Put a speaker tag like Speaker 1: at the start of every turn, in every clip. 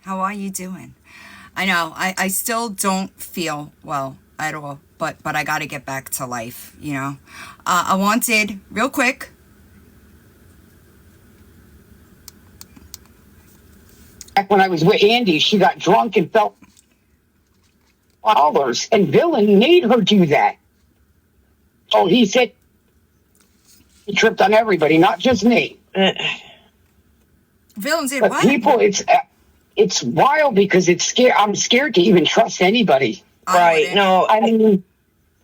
Speaker 1: How are you doing? I know, I still don't feel well at all, but I gotta get back to life, you know. I wanted, real quick,
Speaker 2: back when I was with Andy, she got drunk and felt dollars, and Villain made her do that. Oh, he said he tripped on everybody, not just me.
Speaker 1: Villain did
Speaker 2: But
Speaker 1: what?
Speaker 2: people, it's wild because I'm scared to even trust anybody.
Speaker 3: Right? No,
Speaker 2: I mean,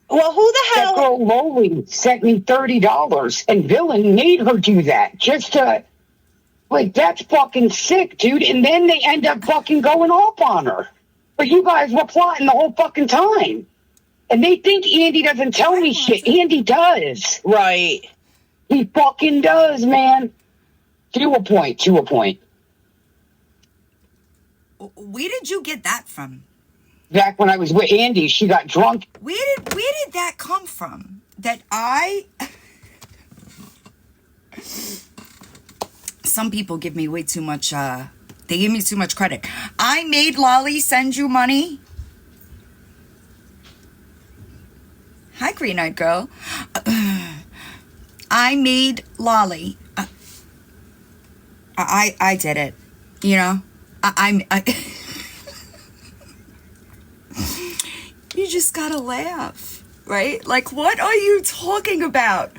Speaker 3: well, who the
Speaker 2: that
Speaker 3: hell?
Speaker 2: girl Loli sent me $30, and Villain made her do that just to. Like, that's fucking sick, dude. And then they end up fucking going off on her. But you guys were plotting the whole fucking time. And they think Andy doesn't tell me shit. Andy does.
Speaker 3: Right.
Speaker 2: He fucking does, man. To a point.
Speaker 1: Where did you get that from?
Speaker 2: Back when I was with Andy, she got drunk.
Speaker 1: Where did that come from? That some people give me way too much, they give me too much credit. I made Lolly send you money. Hi, Green Eyed Girl. I made Lolly. I did it. You know? You just gotta laugh, right? Like, what are you talking about?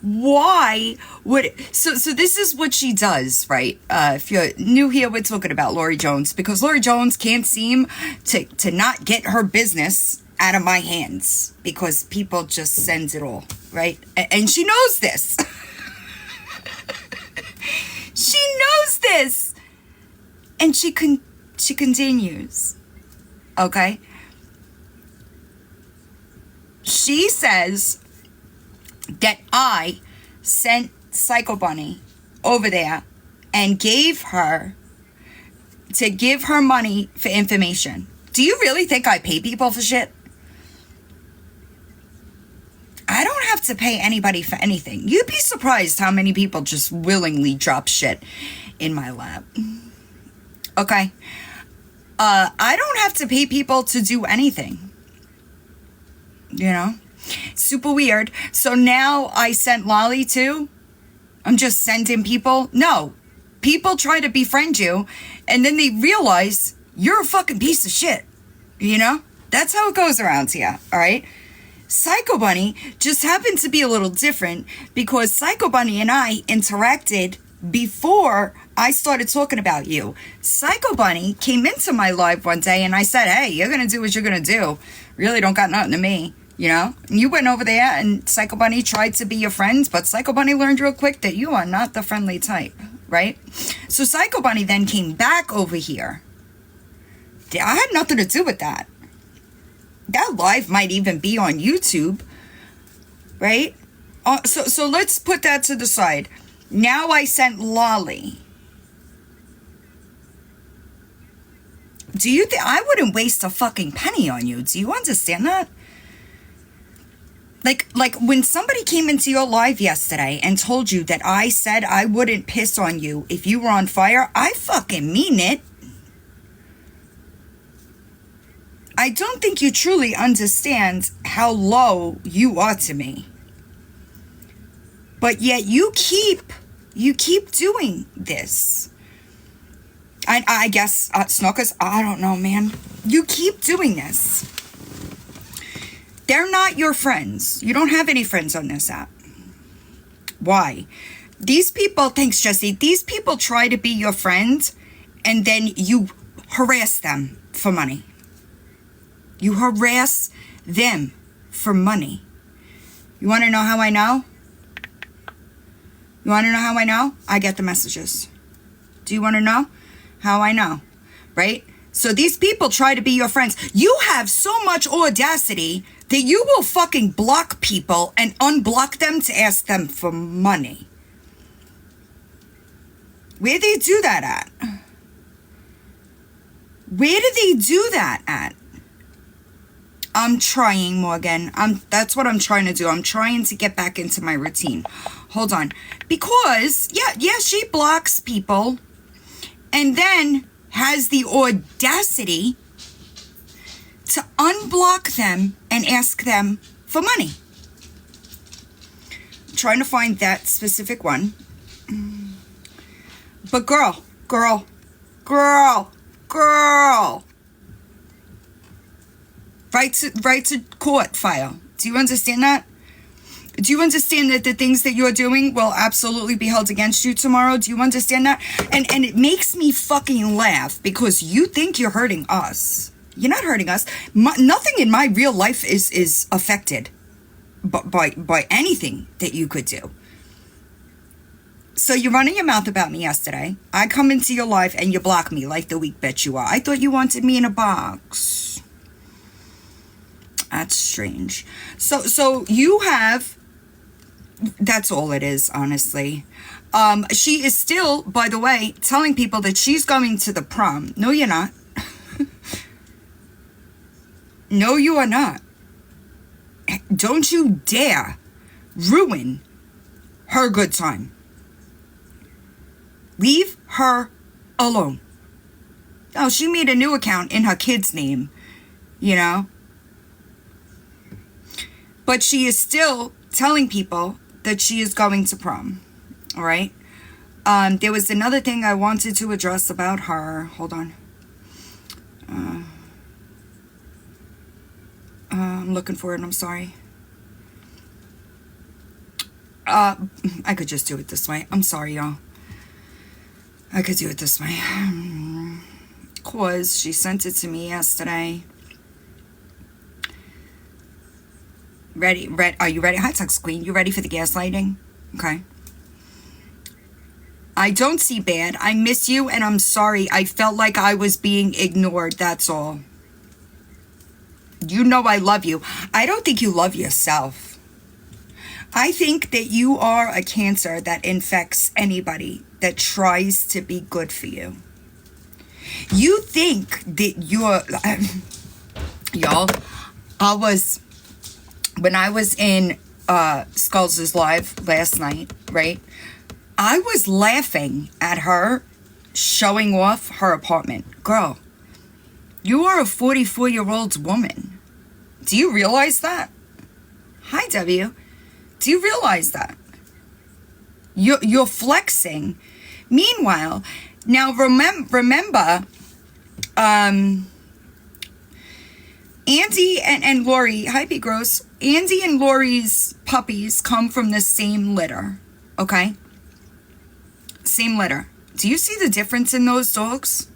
Speaker 1: Why would it? So this is what she does, right? If you're new here, we're talking about Lori Jones, because Lori Jones can't seem to not get her business out of my hands because people just send it all, right? And she knows this. She knows this, and she continues. Okay. She says that I sent Psycho Bunny over there and gave her to give her money for information. Do you really think I pay people for shit? I don't have to pay anybody for anything. You'd be surprised how many people just willingly drop shit in my lap. Okay. I don't have to pay people to do anything. You know? Super weird. So now I sent Lolly too? I'm just sending people? No. People try to befriend you, and then they realize you're a fucking piece of shit. You know? That's how it goes around here, alright? Psycho Bunny just happened to be a little different because Psycho Bunny and I interacted before I started talking about you. Psycho Bunny came into my live one day and I said, hey, you're gonna do what you're gonna do. Really don't got nothing to me, you know? You went over there and Psycho Bunny tried to be your friend, but Psycho Bunny learned real quick that you are not the friendly type, right? So Psycho Bunny then came back over here. I had nothing to do with that. That live might even be on YouTube, right? So let's put that to the side. Now I sent Lolly. Do you think I wouldn't waste a fucking penny on you? Do you understand that? Like when somebody came into your live yesterday and told you that I said I wouldn't piss on you if you were on fire, I fucking mean it. I don't think you truly understand how low you are to me. But yet you keep doing this. I guess, Snookers, I don't know, man. You keep doing this. They're not your friends. You don't have any friends on this app. Why? These people, thanks, Jesse, these people try to be your friend, and then you harass them for money. You harass them for money. You want to know how I know? You want to know how I know? I get the messages. Do you want to know how I know? Right? So these people try to be your friends. You have so much audacity that you will fucking block people and unblock them to ask them for money. Where do they do that at? Where do they do that at? I'm trying, Morgan. That's what I'm trying to do. I'm trying to get back into my routine. Hold on. Because, yeah, she blocks people. And then has the audacity to unblock them and ask them for money. I'm trying to find that specific one. But girl. Right to court file. Do you understand that? Do you understand that the things that you're doing will absolutely be held against you tomorrow? Do you understand that? And it makes me fucking laugh because you think you're hurting us. You're not hurting us. Nothing in my real life is affected by anything that you could do. So you're running your mouth about me yesterday. I come into your life and you block me like the weak bitch you are. I thought you wanted me in a box. That's strange. So you have... That's all it is, honestly. She is still, by the way, telling people that she's going to the prom. No, you're not. No, you are not. Don't you dare ruin her good time. Leave her alone. Oh, she made a new account in her kid's name, you know? But she is still telling people that she is going to prom, all right? There was another thing I wanted to address about her. Hold on. I'm looking for it. I'm sorry. I could just do it this way. I'm sorry, y'all. I could do it this way. Cause she sent it to me yesterday. Ready? Are you ready? Hi, Text Queen. You ready for the gaslighting? Okay. I don't see bad. I miss you and I'm sorry. I felt like I was being ignored. That's all. You know I love you. I don't think you love yourself. I think that you are a cancer that infects anybody that tries to be good for you. You think that you're... y'all, when I was in Skulls' live last night, right? I was laughing at her showing off her apartment. Girl, you are a 44-year-old woman. Do you realize that? Hi, W. Do you realize that? You're flexing. Meanwhile, now remember, Andy and Lori, hi, Be Gross. Andy and Lori's puppies come from the same litter, okay? Same litter. Do you see the difference in those dogs?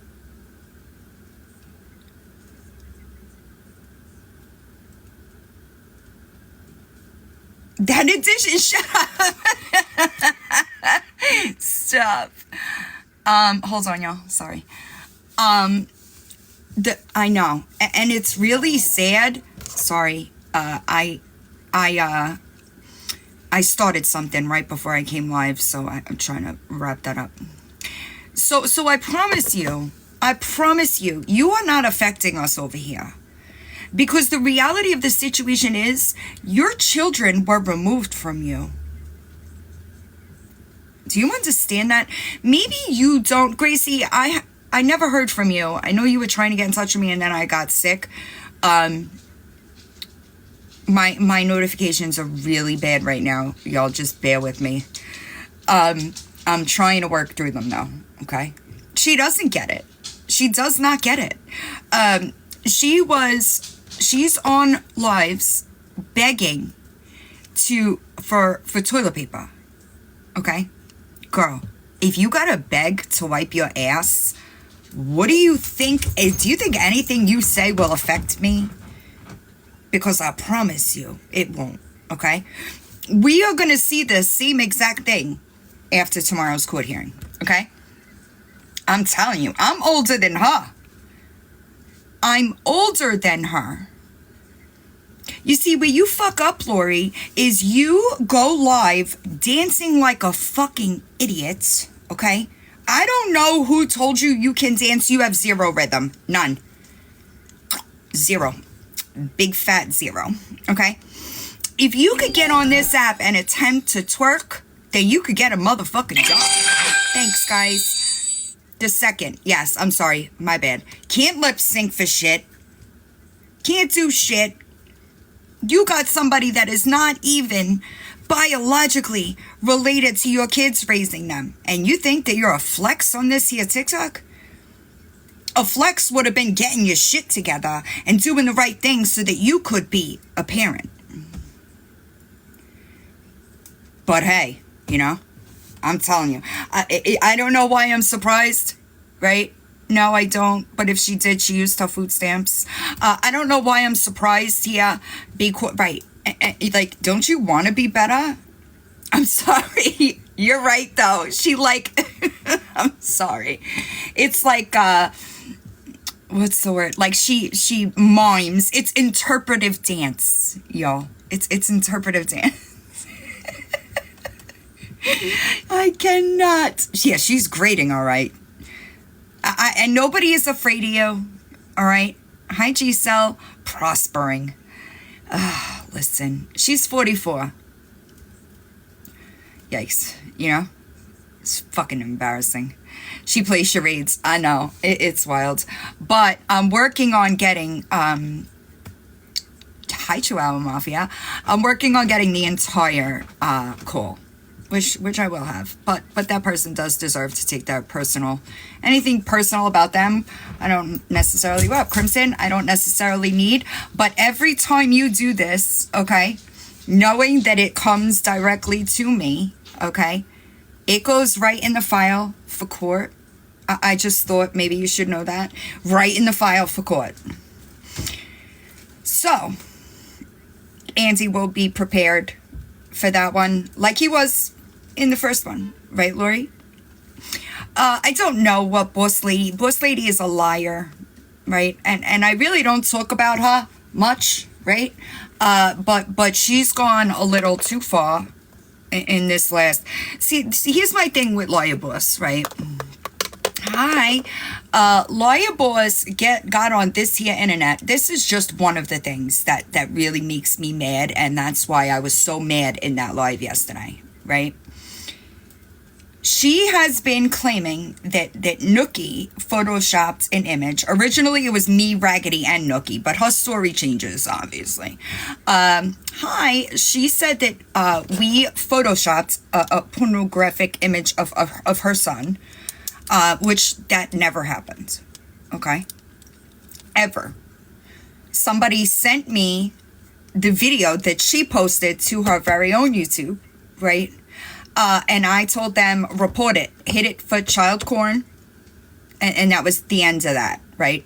Speaker 1: That addition, shut up. Stop. Hold on, y'all. Sorry. I know, and it's really sad. Sorry. I started something right before I came live, so I'm trying to wrap that up. So I promise you, you are not affecting us over here. Because the reality of the situation is, your children were removed from you. Do you understand that? Maybe you don't. Gracie, I never heard from you. I know you were trying to get in touch with me and then I got sick. My notifications are really bad right now. Y'all just bear with me. I'm trying to work through them though, okay? She doesn't get it. She does not get it. She's on lives begging for toilet paper. Okay? Girl, if you gotta beg to wipe your ass, what do you think? Do you think anything you say will affect me? Because I promise you, it won't. Okay? We are gonna see the same exact thing after tomorrow's court hearing. Okay? I'm telling you, I'm older than her. I'm older than her. You see, where you fuck up, Lori, is you go live dancing like a fucking idiot, okay? I don't know who told you you can dance. You have zero rhythm. None. Zero. Big fat zero, okay? If you could get on this app and attempt to twerk, then you could get a motherfucking job. Thanks, guys. The second, yes, I'm sorry, my bad. Can't lip sync for shit. Can't do shit. You got somebody that is not even biologically related to your kids raising them. And you think that you're a flex on this here TikTok? A flex would have been getting your shit together and doing the right thing so that you could be a parent. But hey, you know, I'm telling you, I don't know why I'm surprised, right? No, I don't. But if she did, she used her food stamps. I don't know why I'm surprised here. Right. Like, don't you want to be better? I'm sorry. You're right, though. She like, I'm sorry. It's like, what's the word? Like she mimes. It's interpretive dance, y'all. It's interpretive dance. I cannot. Yeah, she's grading, all right. And nobody is afraid of you, all right? Hi, Giselle. Prospering. Listen, she's 44. Yikes, you know? It's fucking embarrassing. She plays charades. I know. It's wild. But I'm working on getting... Hi, Chihuahua Mafia. I'm working on getting the entire call. Which I will have, but that person does deserve to take that personal, anything personal about them. I don't necessarily, well, Crimson, I don't necessarily need, but every time you do this, okay, knowing that it comes directly to me, okay, it goes right in the file for court. I just thought maybe you should know that. Right in the file for court. So, Andy will be prepared for that one, like he was in the first one, right, Lori? I don't know what Boss Lady is a liar, right? And I really don't talk about her much, right? But she's gone a little too far in this last. See, here's my thing with Lawyer Boss, right? Hi, Lawyer Boss got on this here internet. This is just one of the things that really makes me mad, and that's why I was so mad in that live yesterday, right? She has been claiming that Nookie photoshopped an image. Originally, it was me, Raggedy, and Nookie, but her story changes, obviously. Hi, she said that we photoshopped a pornographic image of her son, which that never happened, okay? Ever. Somebody sent me the video that she posted to her very own YouTube, right? And I told them, report it, hit it for child porn. And that was the end of that, right?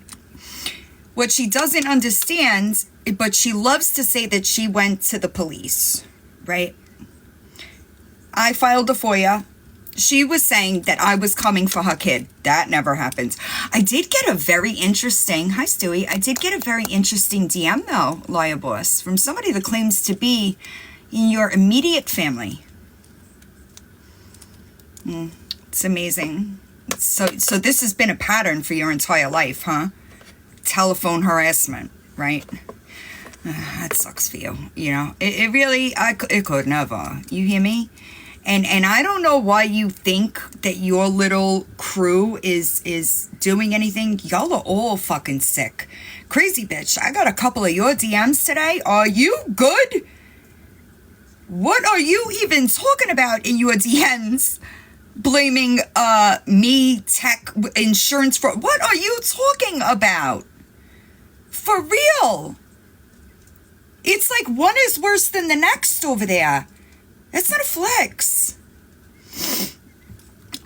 Speaker 1: What she doesn't understand, but she loves to say that she went to the police, right? I filed a FOIA. She was saying that I was coming for her kid. That never happened. I did get a very interesting, hi Stewie, I did get a very interesting DM though, Lawyer Boss, from somebody that claims to be in your immediate family. It's amazing. So this has been a pattern for your entire life, huh? Telephone harassment, right? That sucks for you, you know? It really, it could never. You hear me? And I don't know why you think that your little crew is doing anything. Y'all are all fucking sick. Crazy bitch. I got a couple of your DMs today. Are you good? What are you even talking about in your DMs? Blaming me, tech, insurance fraud. What are you talking about? For real. It's like one is worse than the next over there. That's not a flex.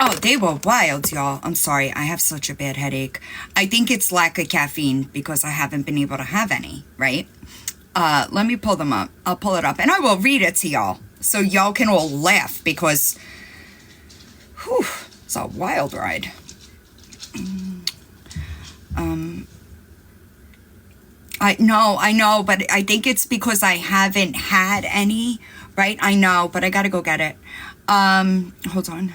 Speaker 1: Oh, they were wild, y'all. I'm sorry. I have such a bad headache. I think it's lack of caffeine because I haven't been able to have any, right? Let me pull them up. I'll pull it up and I will read it to y'all so y'all can all laugh because whew, it's a wild ride. I know, but I think it's because I haven't had any, right? I know, but I gotta go get it. Hold on.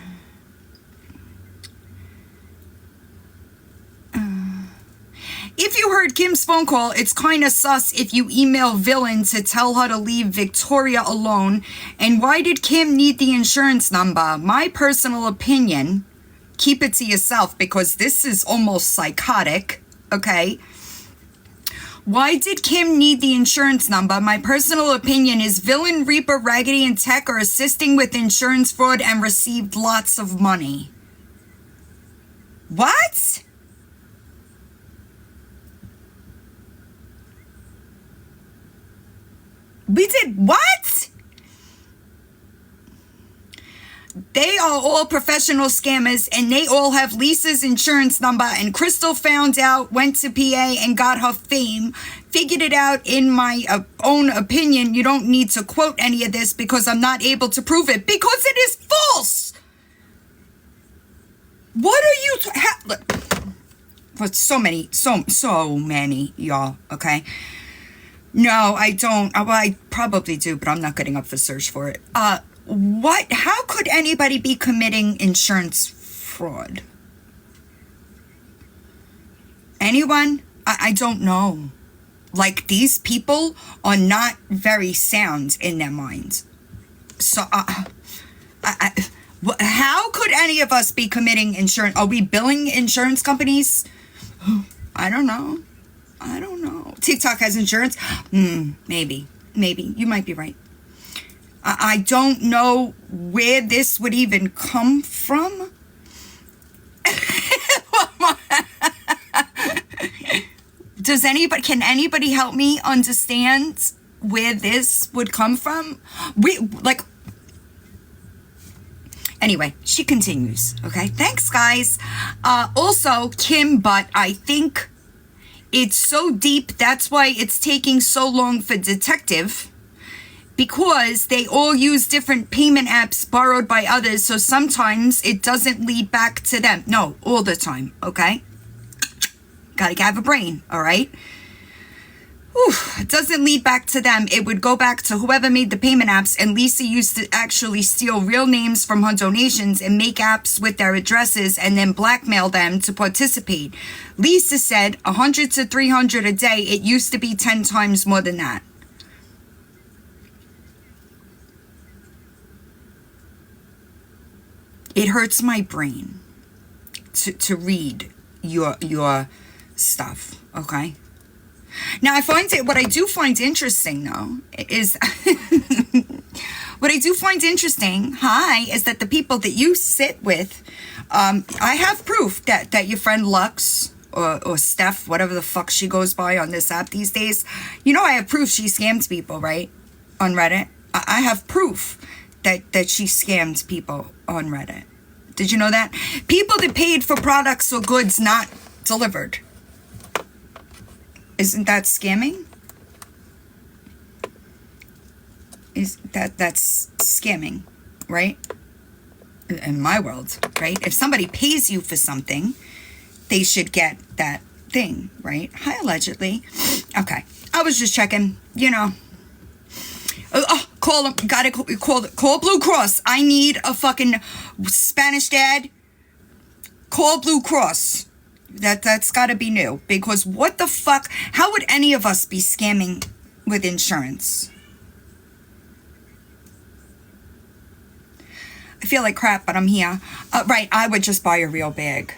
Speaker 1: If you heard Kim's phone call, it's kind of sus if you email Villain to tell her to leave Victoria alone. And why did Kim need the insurance number? My personal opinion, keep it to yourself because this is almost psychotic, okay? Why did Kim need the insurance number? My personal opinion is Villain, Reaper, Raggedy, and Tech are assisting with insurance fraud and received lots of money. What? We did what? They are all professional scammers and they all have Lisa's insurance number, and Crystal found out, went to PA and got her fame. Figured it out in my own opinion. You don't need to quote any of this because I'm not able to prove it because it is false. What are you for so many, y'all, okay? No, I don't. Well, I probably do, but I'm not getting up for search for it. What? How could anybody be committing insurance fraud? Anyone? I don't know. Like, these people are not very sound in their minds. So, how could any of us be committing insurance? Are we billing insurance companies? I don't know. TikTok has insurance? Maybe. You might be right. I don't know where this would even come from. Can anybody help me understand where this would come from? Anyway, she continues, okay? Thanks, guys. Also, Kim, but I think it's so deep, that's why it's taking so long for detective. Because they all use different payment apps borrowed by others, so sometimes it doesn't lead back to them. No, all the time, okay? Gotta have a brain, all right? It doesn't lead back to them. It would go back to whoever made the payment apps, and Lisa used to actually steal real names from her donations and make apps with their addresses and then blackmail them to participate. Lisa said 100 to 300 a day. It used to be 10 times more than that. It hurts my brain to read your stuff, okay? Now, what I do find interesting, though, is... what I do find interesting, is that the people that you sit with, I have proof that your friend Lux, or Steph, whatever the fuck she goes by on this app these days, I have proof she scams people, right? On Reddit. I have proof that she scammed people on Reddit. Did you know that? People that paid for products or goods not delivered. Isn't that scamming? That's scamming, right? In my world, right? If somebody pays you for something, they should get that thing, right? Hi, allegedly. Okay. I was just checking, call them. Gotta call Blue Cross. I need a fucking Spanish dad. Call Blue Cross. That's gotta be new. Because what the fuck? How would any of us be scamming with insurance? I feel like crap, but I'm here. Right, I would just buy a real bag.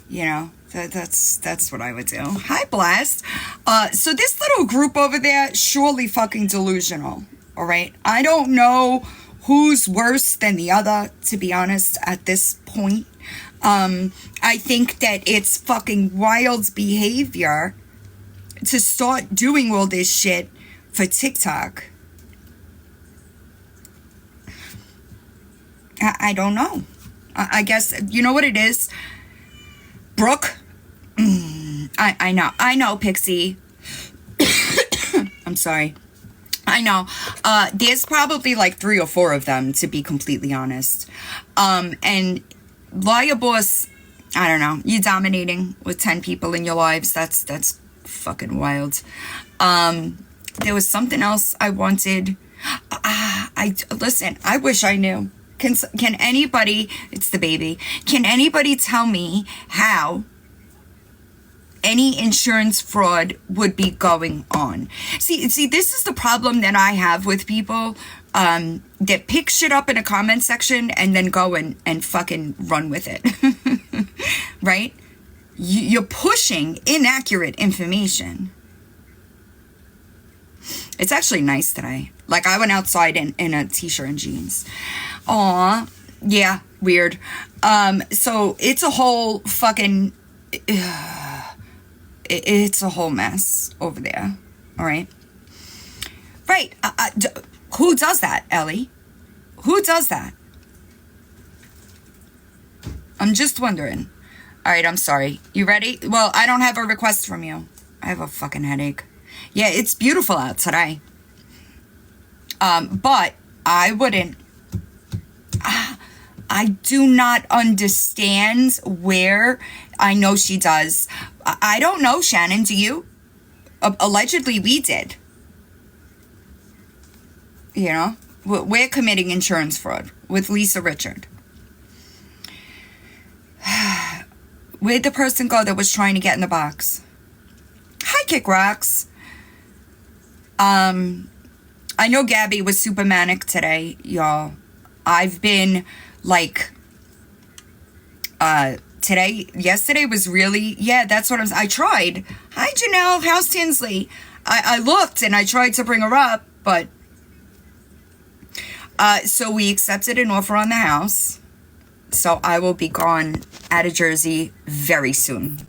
Speaker 1: That's what I would do. Hi, Blast. So this little group over there, surely fucking delusional. All right. I don't know who's worse than the other, to be honest, at this point. I think that it's fucking wild behavior to start doing all this shit for TikTok. I don't know. I guess, you know what it is? Brooke? I know, Pixie. I'm sorry. I know. There's probably like 3 or 4 of them, to be completely honest. And Lawyer Boss, I don't know. You're dominating with 10 people in your lives. That's fucking wild. There was something else I wanted. Listen, I wish I knew. Can anybody, it's the baby, can anybody tell me how any insurance fraud would be going on? See, this is the problem that I have with people that pick shit up in a comment section and then go and fucking run with it. right? You're pushing inaccurate information. It's actually nice today. Like, I went outside in a t-shirt and jeans. Aw, yeah, weird. So it's a whole fucking, it's a whole mess over there. All right. Right. Who does that, Ellie? Who does that? I'm just wondering. All right, I'm sorry. You ready? Well, I don't have a request from you. I have a fucking headache. Yeah, it's beautiful out today. But I wouldn't. I do not understand where. I know she does. I don't know, Shannon. Do you? Allegedly, we did. You know? We're committing insurance fraud with Lisa Richard. Where'd the person go that was trying to get in the box? Hi, Kick Rocks. I know Gabi was super manic today, y'all. I've been, like, yesterday was really, yeah, that's what I tried. Hi, Janelle. How's Tinsley? I looked and I tried to bring her up, but, so we accepted an offer on the house. So I will be gone out of Jersey very soon.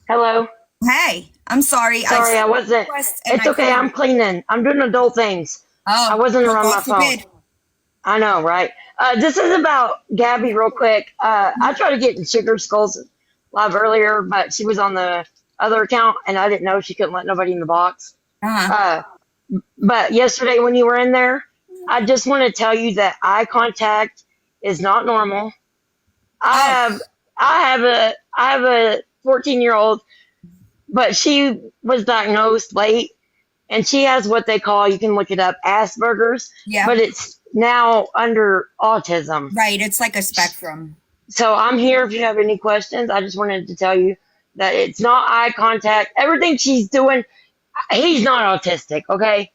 Speaker 3: Hello.
Speaker 1: Hey, I'm sorry.
Speaker 3: Sorry, I wasn't. It's okay. I'm cleaning. I'm doing adult things. I wasn't around my phone. I know, right? This is about Gabi real quick. I tried to get in Sugar Skulls live earlier, but she was on the other account, and I didn't know she couldn't let nobody in the box. But yesterday when you were in there, I just want to tell you that eye contact is not normal. I have a 14-year-old, but she was diagnosed late, and she has what they call, you can look it up, Asperger's. Yeah. But it's now under autism.
Speaker 1: Right. It's like a spectrum.
Speaker 3: So I'm here if you have any questions. I just wanted to tell you that it's not eye contact. Everything she's doing, he's not autistic. Okay.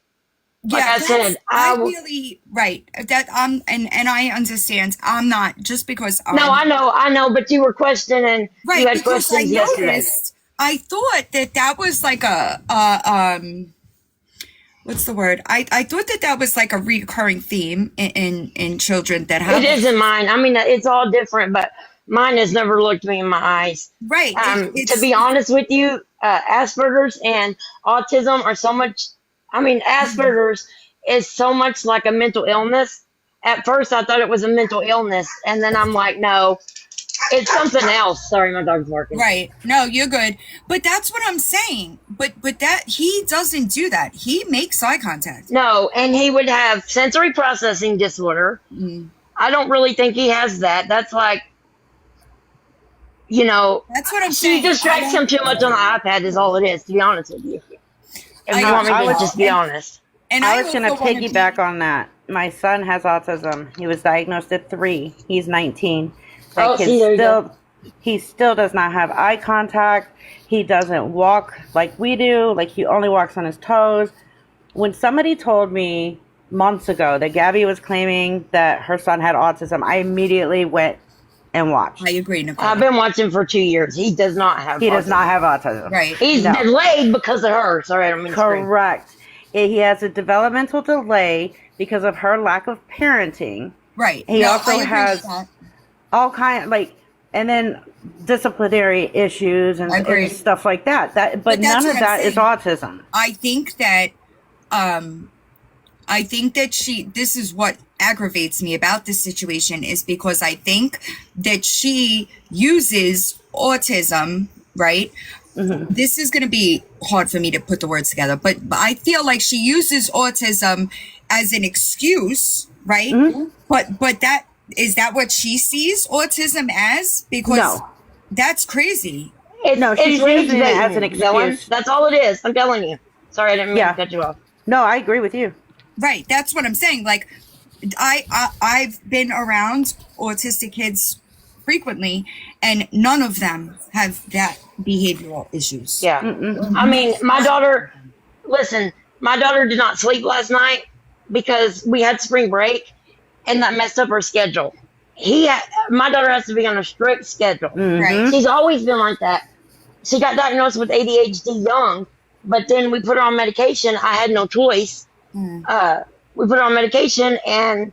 Speaker 3: Like I said,
Speaker 1: I really right that and I understand. I'm not just because.
Speaker 3: No, I know, but you were questioning.
Speaker 1: Right,
Speaker 3: you had questions yesterday.
Speaker 1: I thought that was like a what's the word? I thought that was like a recurring theme in children that have.
Speaker 3: It isn't mine. I mean, it's all different, but mine has never looked me in my eyes.
Speaker 1: Right.
Speaker 3: To be honest with you, Asperger's and autism are so much. I mean, Asperger's is so much like a mental illness. At first, I thought it was a mental illness, and then I'm like, no, it's something else. Sorry, my dog's barking.
Speaker 1: Right. No, you're good. But that's what I'm saying. But that he doesn't do that. He makes eye contact.
Speaker 3: No, and he would have sensory processing disorder. I don't really think he has that. That's like,
Speaker 1: that's what I'm saying.
Speaker 3: She distracts him too much on the iPad is all it is, to be honest with you. If you want me to just be honest.
Speaker 4: And I was going to piggyback on that. My son has autism. He was diagnosed at 3. He's 19. He still does not have eye contact. He doesn't walk like we do. Like, he only walks on his toes. When somebody told me months ago that Gabi was claiming that her son had autism, I immediately went and watched.
Speaker 1: I agree, Nicole.
Speaker 3: I've been watching for 2 years. He does not have autism.
Speaker 4: He does not have autism.
Speaker 1: Right.
Speaker 3: He's delayed because of her. Sorry, I don't mean to scream.
Speaker 4: Correct. He has a developmental delay because of her lack of parenting.
Speaker 1: Right.
Speaker 4: He also has all kind and then disciplinary issues and stuff like that. But none of that is autism.
Speaker 1: I think that this is what aggravates me about this situation, is because I think that she uses autism, right? Mm-hmm. This is going to be hard for me to put the words together, but I feel like she uses autism as an excuse, right? Mm-hmm. But is that what she sees autism as? Because that's crazy.
Speaker 4: She's using it as an excuse.
Speaker 3: That's all it is. I'm telling you. Sorry, I didn't mean to cut you off.
Speaker 4: No, I agree with you.
Speaker 1: Right. That's what I'm saying. Like, I've been around autistic kids frequently, and none of them have that behavioral issues.
Speaker 3: Yeah. Mm-mm. I mean, my daughter did not sleep last night because we had spring break, and that messed up her schedule. my daughter has to be on a strict schedule.
Speaker 1: Right.
Speaker 3: She's always been like that. She got diagnosed with ADHD young, but then we put her on medication. I had no choice. We put her on medication, and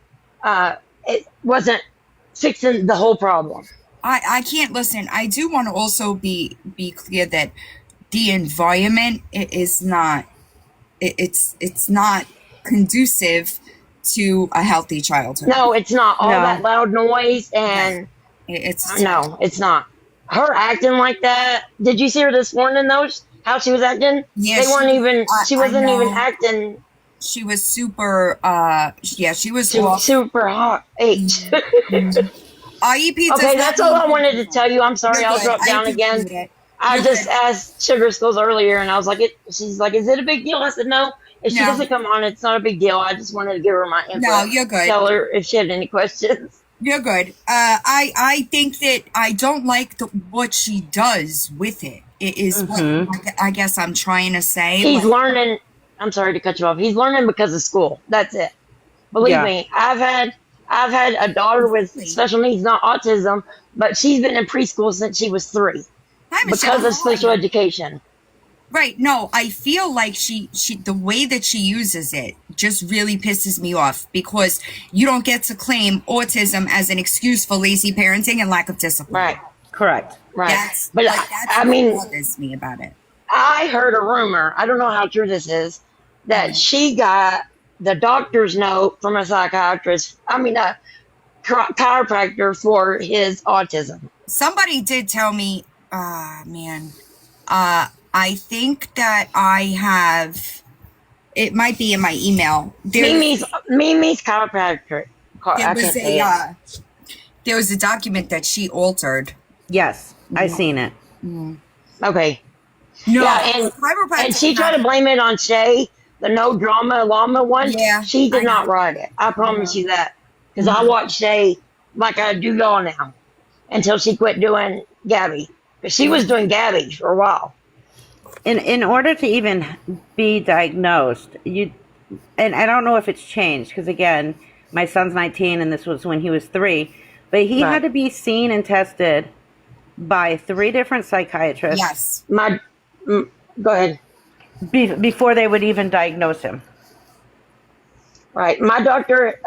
Speaker 3: it wasn't fixing the whole problem.
Speaker 1: I can't listen. I do want to also be clear that the environment is not, it's not conducive to a healthy childhood.
Speaker 3: No, it's not. All that loud noise and
Speaker 1: it's
Speaker 3: not. Her acting like that. Did you see her this morning though? How she was acting?
Speaker 1: Yeah,
Speaker 3: they weren't even. She wasn't even acting.
Speaker 1: She was super. She was
Speaker 3: super hot.
Speaker 1: IEP.
Speaker 3: Okay, that's all I wanted to tell you. I'm sorry, I'll drop down again. I just asked Sugar Skulls earlier, and I was like, she's like, is it a big deal? I said, no. If she doesn't come on, it's not a big deal. I just wanted to give her my info.
Speaker 1: No, you're good.
Speaker 3: Tell her if she had any questions.
Speaker 1: You're good. I think that I don't like what she does with it. It is what I guess I'm trying to say.
Speaker 3: He's learning. I'm sorry to cut you off. He's learning because of school. That's it. Believe me, I've had a daughter with special needs, not autism, but she's been in preschool since she was 3 because of special education.
Speaker 1: Right. No, I feel like she the way that she uses it just really pisses me off, because you don't get to claim autism as an excuse for lazy parenting and lack of discipline.
Speaker 3: Right.
Speaker 4: Correct.
Speaker 3: Right.
Speaker 1: That's
Speaker 3: what
Speaker 1: bothers me about it.
Speaker 3: I heard a rumor, I don't know how true this is, that she got the doctor's note from a psychiatrist, a chiropractor for his autism.
Speaker 1: Somebody did tell me, I think that I have, it might be in my email.
Speaker 3: Mimi's chiropractor.
Speaker 1: There was a document that she altered.
Speaker 4: Yes, I seen it.
Speaker 3: Okay.
Speaker 1: No,
Speaker 3: and she tried to blame it on Shay, the no drama llama one.
Speaker 1: Yeah,
Speaker 3: she did not write it. I promise you that, because I watch Shay like I do y'all now, until she quit doing Gabi. But she was doing Gabi for a while.
Speaker 4: In order to even be diagnosed, and I don't know if it's changed, because again, my son's 19 and this was when he was 3, but he had to be seen and tested by 3 different psychiatrists.
Speaker 1: Yes.
Speaker 3: Go ahead.
Speaker 4: Before they would even diagnose him.
Speaker 3: Right. My daughter,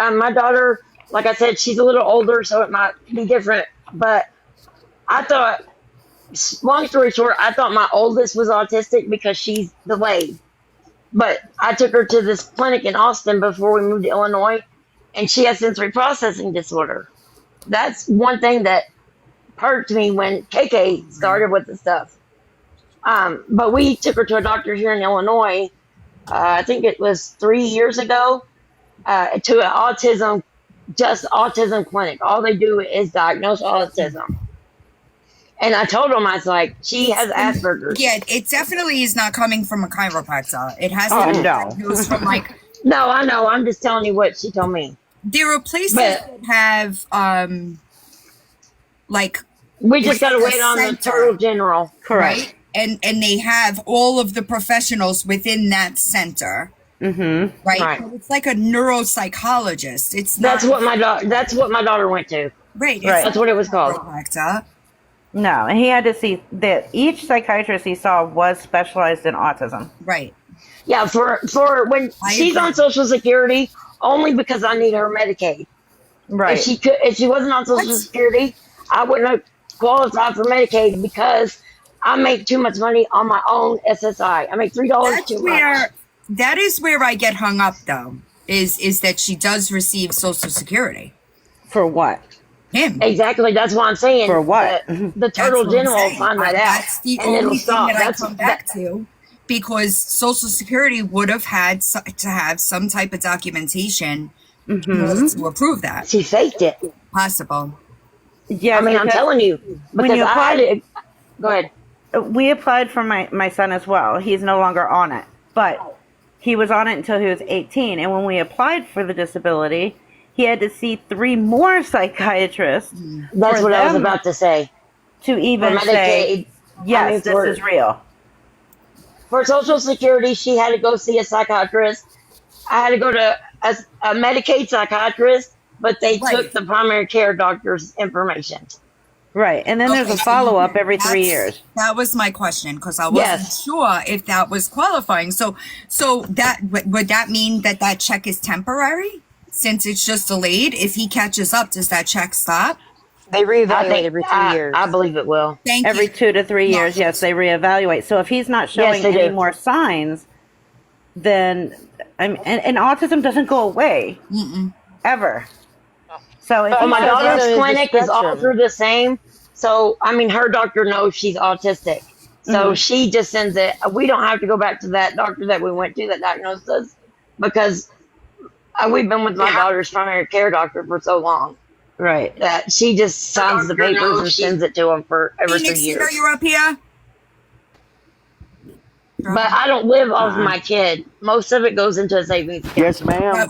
Speaker 3: like I said, she's a little older, so it might be different. But I thought, long story short, I thought my oldest was autistic because she's delayed. But I took her to this clinic in Austin before we moved to Illinois, and she has sensory processing disorder. That's one thing that hurt me when KK started with the stuff. But we took her to a doctor here in Illinois, I think it was 3 years ago, to an autism clinic. All they do is diagnose autism. And I told him, I was like, she has Asperger's.
Speaker 1: Yeah, it definitely is not coming from a chiropractor. It has to be diagnosed from
Speaker 3: No, I know. I'm just telling you what she told me.
Speaker 1: There are places that have,
Speaker 3: we just got to wait on the Turtle General.
Speaker 1: Correct. Right? And they have all of the professionals within that center. Mm-hmm. Right? But it's like a neuropsychologist. It's not.
Speaker 3: That's what my daughter went to.
Speaker 1: Right.
Speaker 3: That's what it was called.
Speaker 4: No, and he had to see that each psychiatrist he saw was specialized in autism.
Speaker 1: Right.
Speaker 3: Yeah, for when she's on Social Security, only because I need her Medicaid.
Speaker 4: Right.
Speaker 3: If she wasn't on Social Security, I wouldn't have qualified for Medicaid because I make too much money on my own SSI. I make $3 too much.
Speaker 1: That is where I get hung up, though, is that she does receive Social Security.
Speaker 4: For what?
Speaker 1: Him.
Speaker 3: Exactly. That's what I'm saying.
Speaker 4: For what?
Speaker 3: The Turtle General will find that out.
Speaker 1: That's the only thing that I come back to, because Social Security would have had to have some type of documentation to approve that.
Speaker 3: She faked it.
Speaker 1: Possible.
Speaker 3: Yeah, I'm telling you. Because
Speaker 4: when you
Speaker 3: applied, go ahead.
Speaker 4: We applied for my son as well. He's no longer on it, but he was on it until he was 18. And when we applied for the disability, he had to see 3 more psychiatrists.
Speaker 3: That's what I was about to say.
Speaker 4: To even say, yes, this is real.
Speaker 3: For Social Security, she had to go see a psychiatrist. I had to go to a Medicaid psychiatrist, but they
Speaker 1: Right.
Speaker 3: took the primary care doctor's information.
Speaker 4: Right. And then there's a follow-up every 3 years.
Speaker 1: That was my question, because I wasn't sure if that was qualifying. So that would that mean that that check is temporary since it's just delayed? If he catches up, does that check stop?
Speaker 5: They reevaluate every 3 years.
Speaker 3: I believe it will.
Speaker 4: Every 2 to 3 years, yes, they reevaluate. So if he's not showing any more signs, then and autism doesn't go away ever. So if
Speaker 3: my daughter's clinic is all through the same. So I mean, her doctor knows she's autistic, so she just sends it. We don't have to go back to that doctor that we went to that diagnosed us, because we've been with my daughter's primary care doctor for so long.
Speaker 4: Right.
Speaker 3: That she just signs the papers and sends it to him for every 3 years.
Speaker 1: You're up here.
Speaker 3: But I don't live off my kid. Most of it goes into a savings account.
Speaker 6: Yes, ma'am.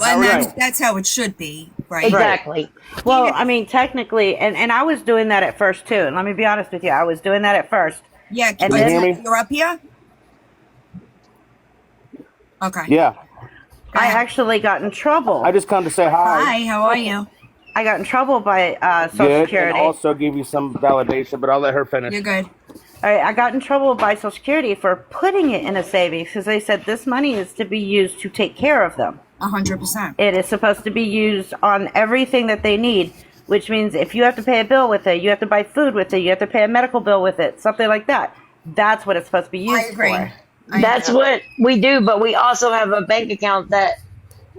Speaker 1: That's how it should be, right?
Speaker 3: Exactly.
Speaker 4: Well, I mean, technically, and I was doing that at first too. And let me be honest with you, I was doing that at first.
Speaker 1: Yeah.
Speaker 4: And
Speaker 6: then,
Speaker 1: you're up here. Okay.
Speaker 6: Yeah.
Speaker 4: I actually got in trouble.
Speaker 6: I just come to say hi.
Speaker 1: Hi. How are you?
Speaker 4: I got in trouble by Social
Speaker 6: Good,
Speaker 4: Security.
Speaker 6: and also give you some validation, but I'll let her finish.
Speaker 1: You're good.
Speaker 4: All right, I got in trouble by Social Security for putting it in a savings because they said this money is to be used to take care of them.
Speaker 1: 100%.
Speaker 4: It is supposed to be used on everything that they need, which means if you have to pay a bill with it, you have to buy food with it, you have to pay a medical bill with it, something like that. That's what it's supposed to be used for.
Speaker 3: That's what we do, but we also have a bank account that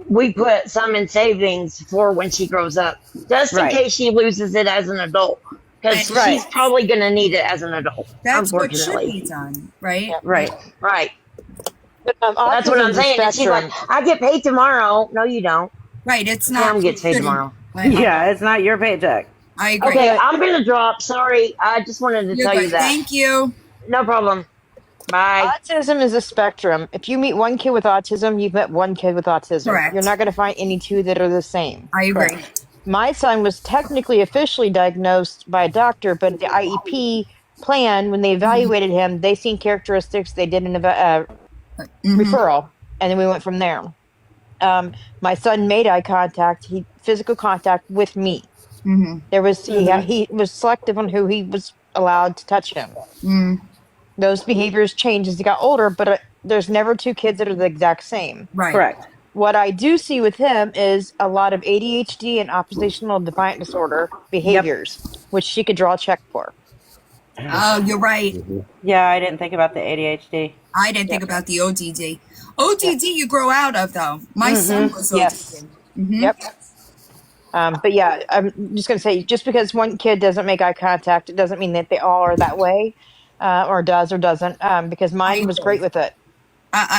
Speaker 3: we put some in savings for when she grows up, just in case she loses it as an adult. Because she's probably going to need it as an adult.
Speaker 1: That's what
Speaker 3: unfortunately.
Speaker 1: should be done, right?
Speaker 3: Yeah. Right.
Speaker 5: But,
Speaker 3: that's what I'm saying. And she's like, I get paid tomorrow. No, you don't.
Speaker 1: Right. It's not.
Speaker 3: Mom gets paid tomorrow.
Speaker 4: Yeah, it's not your paycheck.
Speaker 1: I agree.
Speaker 3: Okay, I'm going to drop. Sorry. I just wanted to tell you that.
Speaker 1: Thank you.
Speaker 3: No problem. Bye.
Speaker 5: Autism is a spectrum. If you meet one kid with autism, you've met one kid with autism.
Speaker 1: Correct.
Speaker 5: You're not going to find any two that are the same.
Speaker 1: I agree.
Speaker 5: Correct. My son was technically officially diagnosed by a doctor, but the IEP plan, when they evaluated him, they seen characteristics. They did an referral, and then we went from there. My son made eye contact, physical contact with me. There was he was selective on who he was allowed to touch him. Those behaviors changed as he got older, but there's never two kids that are the exact same.
Speaker 1: Right.
Speaker 4: Correct.
Speaker 5: What I do see with him is a lot of ADHD and oppositional defiant disorder behaviors, which she could draw a check for.
Speaker 1: Oh, you're right.
Speaker 4: Yeah, I didn't think about the ADHD.
Speaker 1: I didn't think about the ODD. ODD you grow out of, though. My son was ODD.
Speaker 5: Yes. Yep. But yeah, I'm just going to say, just because one kid doesn't make eye contact, it doesn't mean that they all are that way, or does or doesn't, because mine was great with it.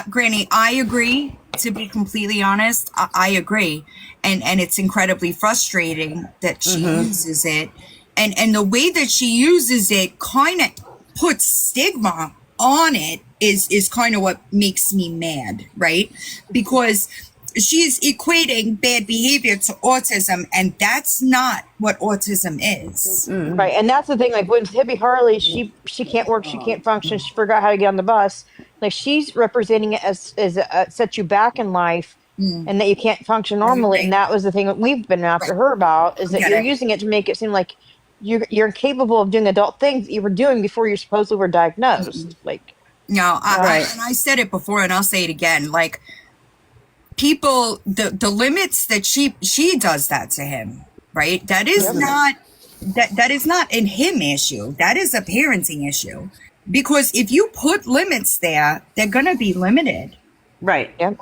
Speaker 1: Granny, I agree. To be completely honest, I agree. And it's incredibly frustrating that she uses it. And the way that she uses it kind of puts stigma on it is kind of what makes me mad, right? Because she's equating bad behavior to autism, and that's not what autism is.
Speaker 5: Right, and that's the thing. Like with Hippie Harley, she can't work, she can't function, she forgot how to get on the bus. Like she's representing it as sets you back in life, and that you can't function normally. And that was the thing that we've been after her about, is that you're using it to make it seem like you're incapable of doing adult things that you were doing before you supposedly were diagnosed. Like,
Speaker 1: no, and I said it before, and I'll say it again. Like, people, the limits that she does that to him, right? That is not that is not an him issue. That is a parenting issue. Because if you put limits there, they're gonna be limited.
Speaker 4: Right.
Speaker 5: Yep.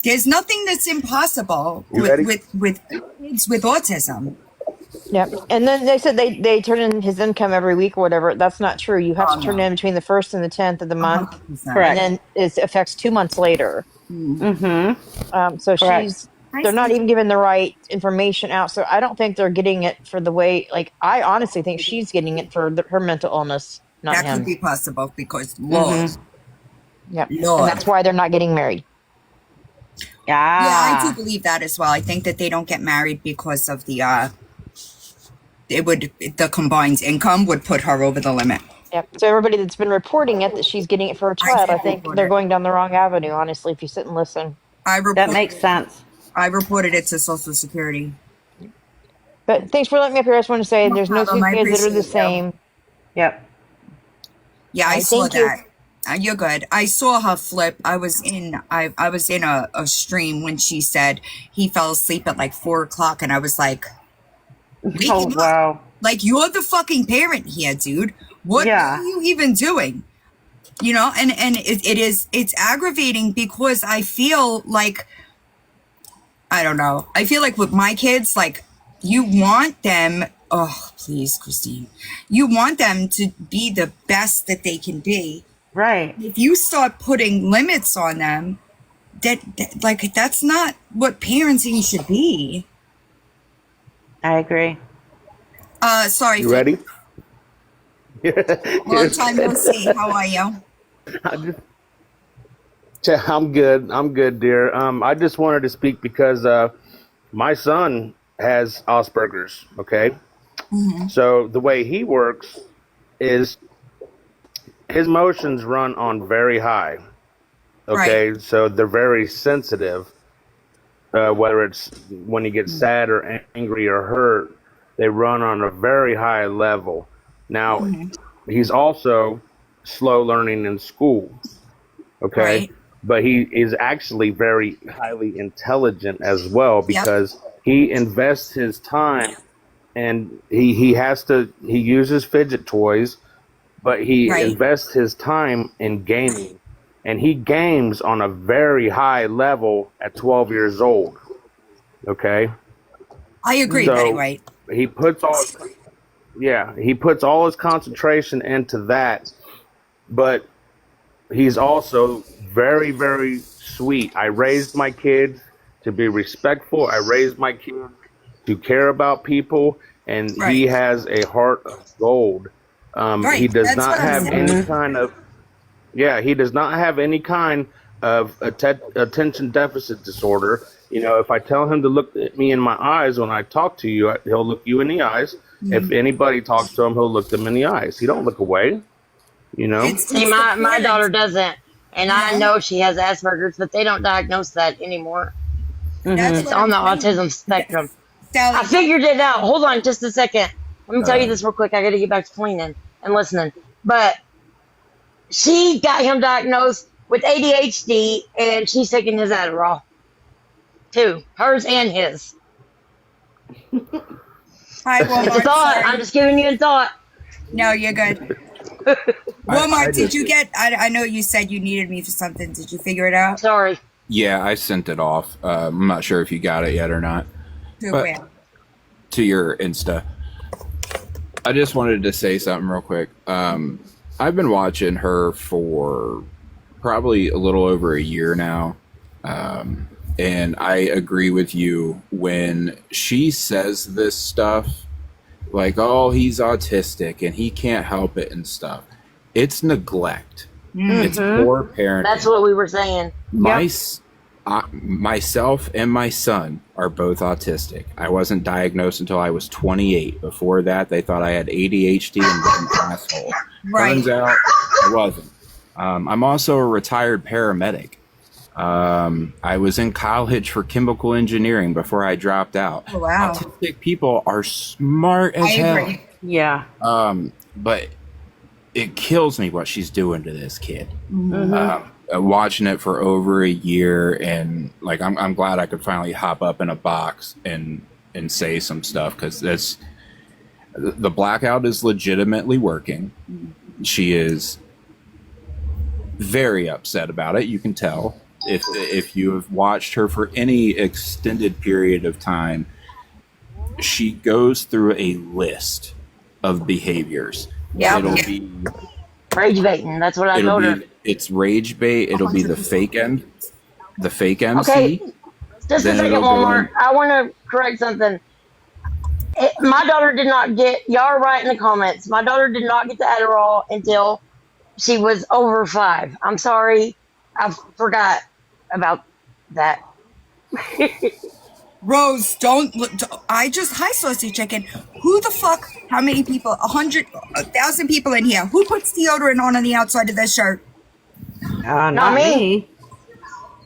Speaker 1: There's nothing that's impossible with kids with autism.
Speaker 5: Yep. And then they said they turn in his income every week or whatever. That's not true. You have to turn it in between the 1st and the 10th of the month.
Speaker 1: 100%.
Speaker 4: Correct.
Speaker 5: And then it affects 2 months later. So
Speaker 4: Correct.
Speaker 5: they're not even giving the right information out. So I don't think they're getting it for the way, like, I honestly think she's getting it for her mental illness, not
Speaker 1: That
Speaker 5: him.
Speaker 1: could be possible because Lord.
Speaker 5: Yep.
Speaker 1: Lord.
Speaker 5: And that's why they're not getting married.
Speaker 1: Yeah, I do believe that as well. I think that they don't get married because of the combined income would put her over the limit.
Speaker 5: Yep. So everybody that's been reporting it that she's getting it for her child, I think they're going down the wrong avenue, honestly, if you sit and listen.
Speaker 4: That makes sense.
Speaker 1: I reported it to Social Security.
Speaker 5: But thanks for letting me up here. I just want to say there's no two kids that are the same.
Speaker 4: Yep.
Speaker 1: Yeah, I saw that. You're good. I saw her flip. I was in a stream when she said he fell asleep at like 4 o'clock, and I was like,
Speaker 4: oh wow.
Speaker 1: Like, you're the fucking parent here, dude. What are you even doing? You know, and it's aggravating because I feel like, I don't know. I feel like with my kids, like, you want them, oh, please, Christine. You want them to be the best that they can be.
Speaker 4: Right.
Speaker 1: If you start putting limits on them, like, that's not what parenting should be.
Speaker 4: I agree.
Speaker 1: Sorry.
Speaker 6: You ready?
Speaker 1: Long time no see. How are you?
Speaker 6: I'm good, dear. I just wanted to speak because my son has Asperger's, okay?
Speaker 1: Mm-hmm.
Speaker 6: So the way he works is his emotions run on very high, okay? Right. So they're very sensitive, whether it's when he gets sad or angry or hurt, they run on a very high level. Now, he's also slow learning in school, okay? Right. But he is actually very highly intelligent as well because he invests his time, and he uses fidget toys, but he invests his time in gaming, and he games on a very high level at 12 years old, okay?
Speaker 1: I agree,
Speaker 6: so
Speaker 1: Betty White.
Speaker 6: He puts all his concentration into that, but he's also very, very sweet. I raised my kids to be respectful. I raised my kids to care about people, and he has a heart of gold. He does not have any kind of he does not have any kind of attention deficit disorder. You know, if I tell him to look at me in my eyes when I talk to you, he'll look you in the eyes. If anybody talks to him, he'll look them in the eyes. He don't look away. You know?
Speaker 3: See, my daughter doesn't. And I know she has Asperger's, but they don't diagnose that anymore. It's on the autism spectrum. I figured it out. Hold on just a second. Let me tell you this real quick. I got to get back to cleaning and listening. But she got him diagnosed with ADHD, and she's taking his Adderall, too. Hers and his.
Speaker 1: Hi, Walmart.
Speaker 3: It's a thought. I'm just giving you a thought.
Speaker 1: No, you're good. Walmart, did you get... I know you said you needed me for something. Did you figure it out?
Speaker 3: Sorry.
Speaker 7: Yeah, I sent it off. I'm not sure if you got it yet or not. To your Insta. I just wanted to say something real quick. I've been watching her for probably a little over a year now. And I agree with you when she says this stuff, like, oh, he's autistic and he can't help it and stuff. It's neglect. It's poor parenting.
Speaker 3: That's what we were saying.
Speaker 7: Myself and my son are both autistic. I wasn't diagnosed until I was 28. Before that, they thought I had ADHD and was an asshole. Turns out I wasn't. I'm also a retired paramedic. I was in college for chemical engineering before I dropped out.
Speaker 1: Oh, wow.
Speaker 7: Autistic people are smart as hell.
Speaker 1: Agree.
Speaker 4: Yeah.
Speaker 7: But it kills me what she's doing to this kid. Watching it for over a year, and like I'm glad I could finally hop up in a box and say some stuff, because the blackout is legitimately working. She is very upset about it. You can tell if you have watched her for any extended period of time. She goes through a list of behaviors.
Speaker 1: Yeah,
Speaker 7: it'll be
Speaker 3: rage baiting. That's what I told her.
Speaker 7: It's rage bait. It'll be the fake MC.
Speaker 3: Okay, just a second, Walmart. I want to correct something. My daughter did not get, y'all are right in the comments, my daughter did not get the Adderall until she was over 5. I'm sorry. I forgot about that.
Speaker 1: Rose, don't look. Hi, Saucy Chicken. Who the fuck? How many people? 100, 1,000 people in here. Who puts deodorant on the outside of their shirt?
Speaker 4: Not me.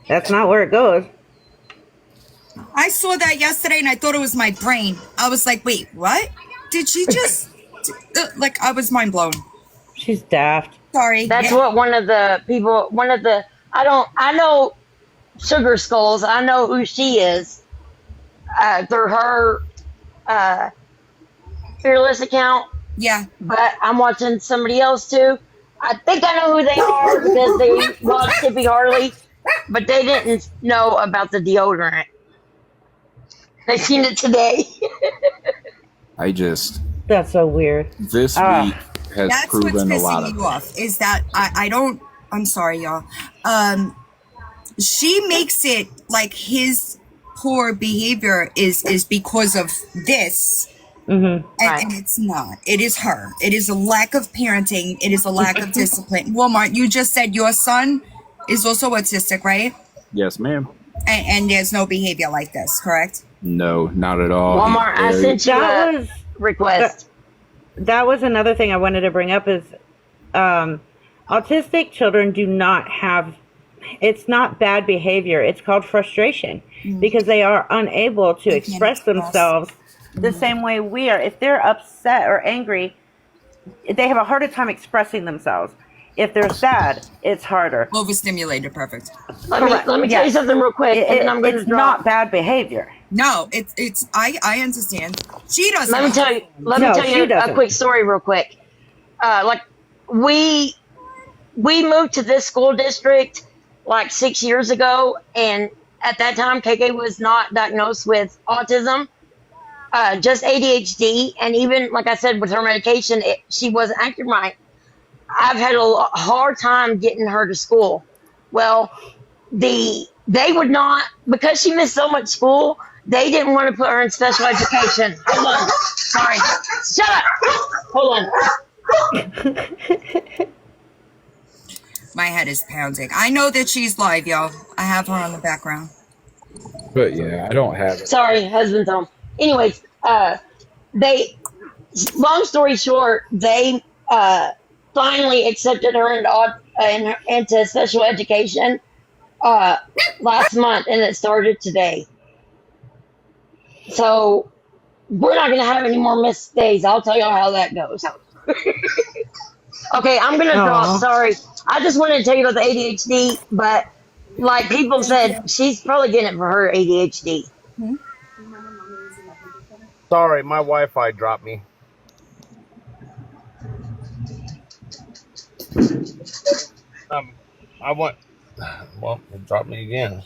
Speaker 4: That's not where it goes.
Speaker 1: I saw that yesterday and I thought it was my brain. I was like, wait, what? Did she just... like, I was mind blown.
Speaker 4: She's daft.
Speaker 1: Sorry.
Speaker 3: That's what one of the I know Sugar Skulls. I know who she is through her Fearless account.
Speaker 1: Yeah.
Speaker 3: But I'm watching somebody else too. I think I know who they are because they watched Tippy Harley, but they didn't know about the deodorant. They seen it today.
Speaker 4: That's so weird.
Speaker 7: This week has
Speaker 1: That's what's
Speaker 7: proven a lot
Speaker 1: pissing
Speaker 7: of
Speaker 1: you off, is that I don't... I'm sorry, y'all. She makes it like his poor behavior is because of this. And it's not. It is her. It is a lack of parenting. It is a lack of discipline. Walmart, you just said your son is also autistic, right?
Speaker 7: Yes, ma'am.
Speaker 1: And there's no behavior like this, correct?
Speaker 7: No, not at all.
Speaker 3: Walmart, I sent you a request.
Speaker 4: That was another thing I wanted to bring up is autistic children do not have, it's not bad behavior. It's called frustration because they are unable to express themselves the same way we are. If they're upset or angry, they have a harder time expressing themselves. If they're sad, it's harder.
Speaker 1: Overstimulated, perfect.
Speaker 3: Let me tell you something real quick, and then I'm going to
Speaker 4: It's not bad behavior.
Speaker 1: No, it's I understand. She doesn't.
Speaker 3: Let me tell you a quick story real quick. Like we moved to this school district like 6 years ago, and at that time KK was not diagnosed with autism, just ADHD, and even like I said with her medication, she wasn't acting right. I've had a hard time getting her to school. Well, they would not, because she missed so much school, they didn't want to put her in special education. Hold on. Sorry. Shut up. Hold on.
Speaker 1: My head is pounding. I know that she's live, y'all. I have her on the background.
Speaker 7: But yeah, I don't have it.
Speaker 3: Sorry, husband's home. Anyways, long story short, they finally accepted her into special education last month, and it started today. So we're not going to have any more missed days. I'll tell y'all how that goes. Okay, I'm going to drop. Sorry. I just wanted to tell you about the ADHD, but like people said, she's probably getting it for her ADHD.
Speaker 6: Sorry, my Wi-Fi dropped me. It dropped me again.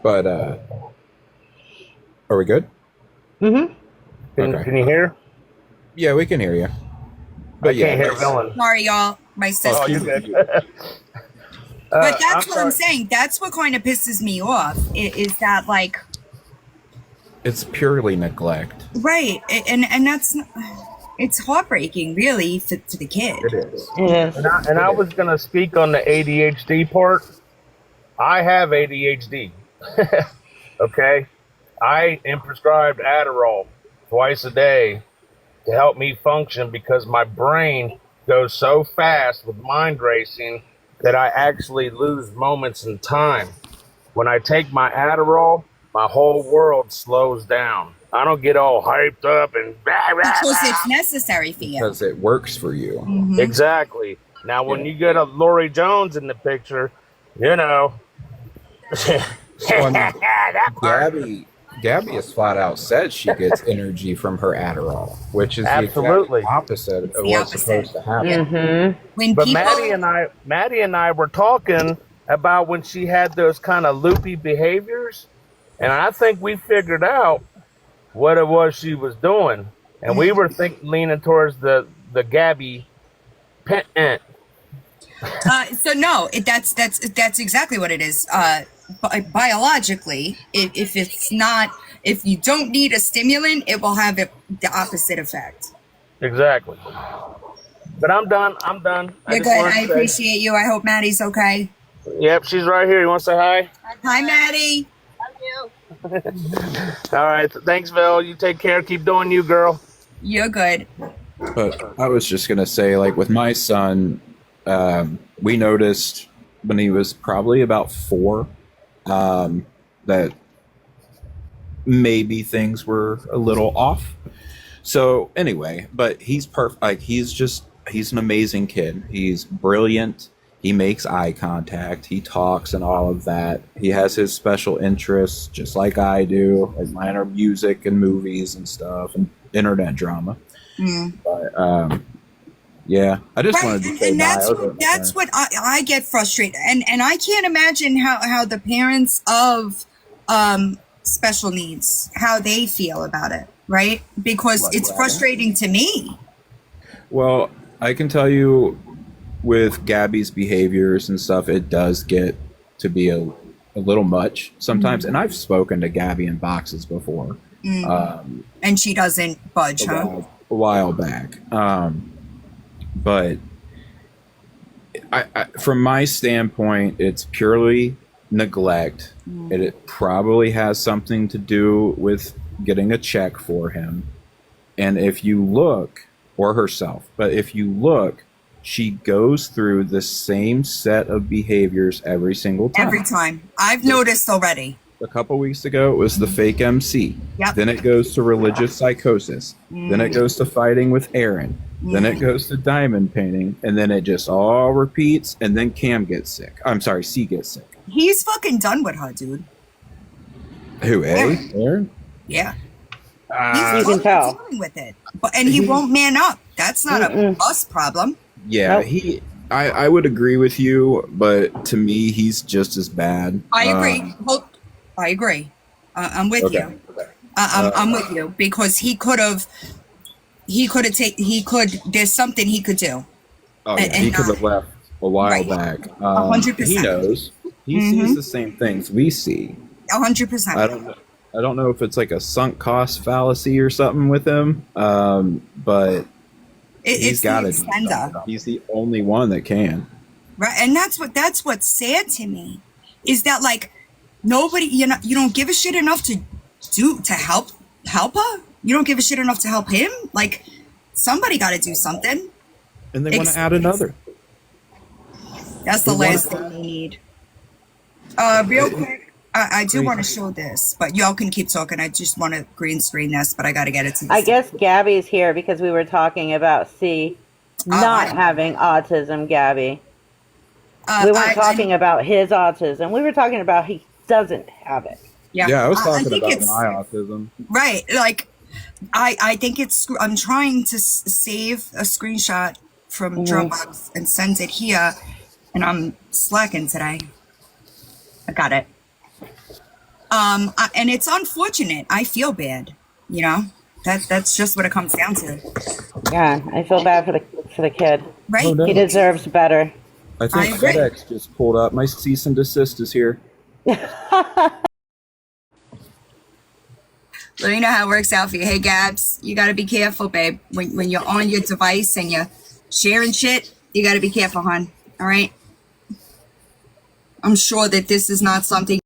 Speaker 7: But are we good?
Speaker 6: Can you hear?
Speaker 7: Yeah, we can hear you. But
Speaker 6: I can't hear Villain.
Speaker 1: Sorry, y'all. My sister.
Speaker 6: Oh, you're good.
Speaker 1: But that's what I'm saying. That's what kind of pisses me off. Is that like...
Speaker 7: It's purely neglect.
Speaker 1: Right. And that's... It's heartbreaking, really, to the kid.
Speaker 7: It is.
Speaker 4: Yes.
Speaker 6: And I was going to speak on the ADHD part. I have ADHD. Okay? I am prescribed Adderall twice a day to help me function because my brain goes so fast with mind racing that I actually lose moments in time. When I take my Adderall, my whole world slows down. I don't get all hyped up and
Speaker 1: because it's necessary for you.
Speaker 7: Because it works for you.
Speaker 1: Mm-hmm.
Speaker 6: Exactly. Now, when you get a Lori Jones in the picture, you know.
Speaker 7: Gabi has flat out said she gets energy from her Adderall, which is
Speaker 6: absolutely
Speaker 7: the opposite of what's supposed to happen.
Speaker 4: Mm-hmm.
Speaker 6: But Maddie and I were talking about when she had those kind of loopy behaviors, and I think we figured out what it was she was doing, and we were leaning towards the Gabi pent.
Speaker 1: So no, that's exactly what it is. Biologically, if you don't need a stimulant, it will have the opposite effect.
Speaker 6: Exactly. But I'm done.
Speaker 1: You're good. I appreciate you. I hope Maddie's okay.
Speaker 6: Yep, she's right here. You want to say hi?
Speaker 1: Hi, Maddie.
Speaker 6: All right. Thanks, Val. You take care. Keep doing you, girl.
Speaker 1: You're good.
Speaker 7: But I was just going to say, like, with my son, we noticed when he was probably about 4 that maybe things were a little off. So anyway, but he's perfect. Like he's an amazing kid. He's brilliant. He makes eye contact. He talks and all of that. He has his special interests, just like I do. Like mine are music and movies and stuff and internet drama. But yeah, I just wanted to say
Speaker 1: and that's what I get frustrated, and I can't imagine how the parents of special needs, how they feel about it, right? Because it's frustrating to me.
Speaker 7: Well, I can tell you with Gabby's behaviors and stuff, it does get to be a little much sometimes. And I've spoken to Gabby in boxes before.
Speaker 1: And she doesn't budge,
Speaker 7: a while back. But I, from my standpoint, it's purely neglect. It probably has something to do with getting a check for him. And if you look, or herself, but if you look, she goes through the same set of behaviors every single time.
Speaker 1: Every time. I've noticed already.
Speaker 7: A couple weeks ago, it was the fake MC.
Speaker 1: Yep.
Speaker 7: Then it goes to religious psychosis. Then it goes to fighting with Aaron. Then it goes to diamond painting. And then it just all repeats. And then Cam gets sick. I'm sorry, C gets sick.
Speaker 1: He's fucking done with her, dude.
Speaker 7: Who, Aaron?
Speaker 1: Yeah.
Speaker 3: You can tell.
Speaker 1: Dealing with it. And he won't man up. That's not a us problem.
Speaker 7: Yeah, I would agree with you, but to me, he's just as bad.
Speaker 1: I agree. I agree. I'm with you. I'm with you because there's something he could do.
Speaker 7: Oh, yeah, he could have left a while back.
Speaker 1: 100%.
Speaker 7: He knows. He sees the same things we see.
Speaker 1: 100%.
Speaker 7: I don't know if it's like a sunk cost fallacy or something with him, but he's got to do something. He's the only one that can.
Speaker 1: Right, and that's what's sad to me, is that like nobody, you don't give a shit enough to help her. You don't give a shit enough to help him. Like somebody got to do something.
Speaker 7: And they want to add another.
Speaker 1: That's the last thing they need. Real quick. I do want to show this, but y'all can keep talking. I just want to green screen this, but I got to get it to
Speaker 4: I guess Gabby's here because we were talking about C not having autism, Gabby. We weren't talking about his autism. We were talking about he doesn't have it.
Speaker 7: Yeah, I was talking about my autism.
Speaker 1: Right. Like, I think I'm trying to save a screenshot from Dropbox and send it here, and I'm slacking today. I got it. And it's unfortunate. I feel bad, that's just what it comes down to.
Speaker 4: Yeah, I feel bad for the kid.
Speaker 1: Right?
Speaker 7: Oh, no.
Speaker 4: He deserves better.
Speaker 7: I think FedEx just pulled up. My cease and desist is here.
Speaker 1: Let me know how it works out for you. Hey, Gabs, you got to be careful, babe. When you're on your device and you're sharing shit, you got to be careful, hon. All right? I'm sure that this is not something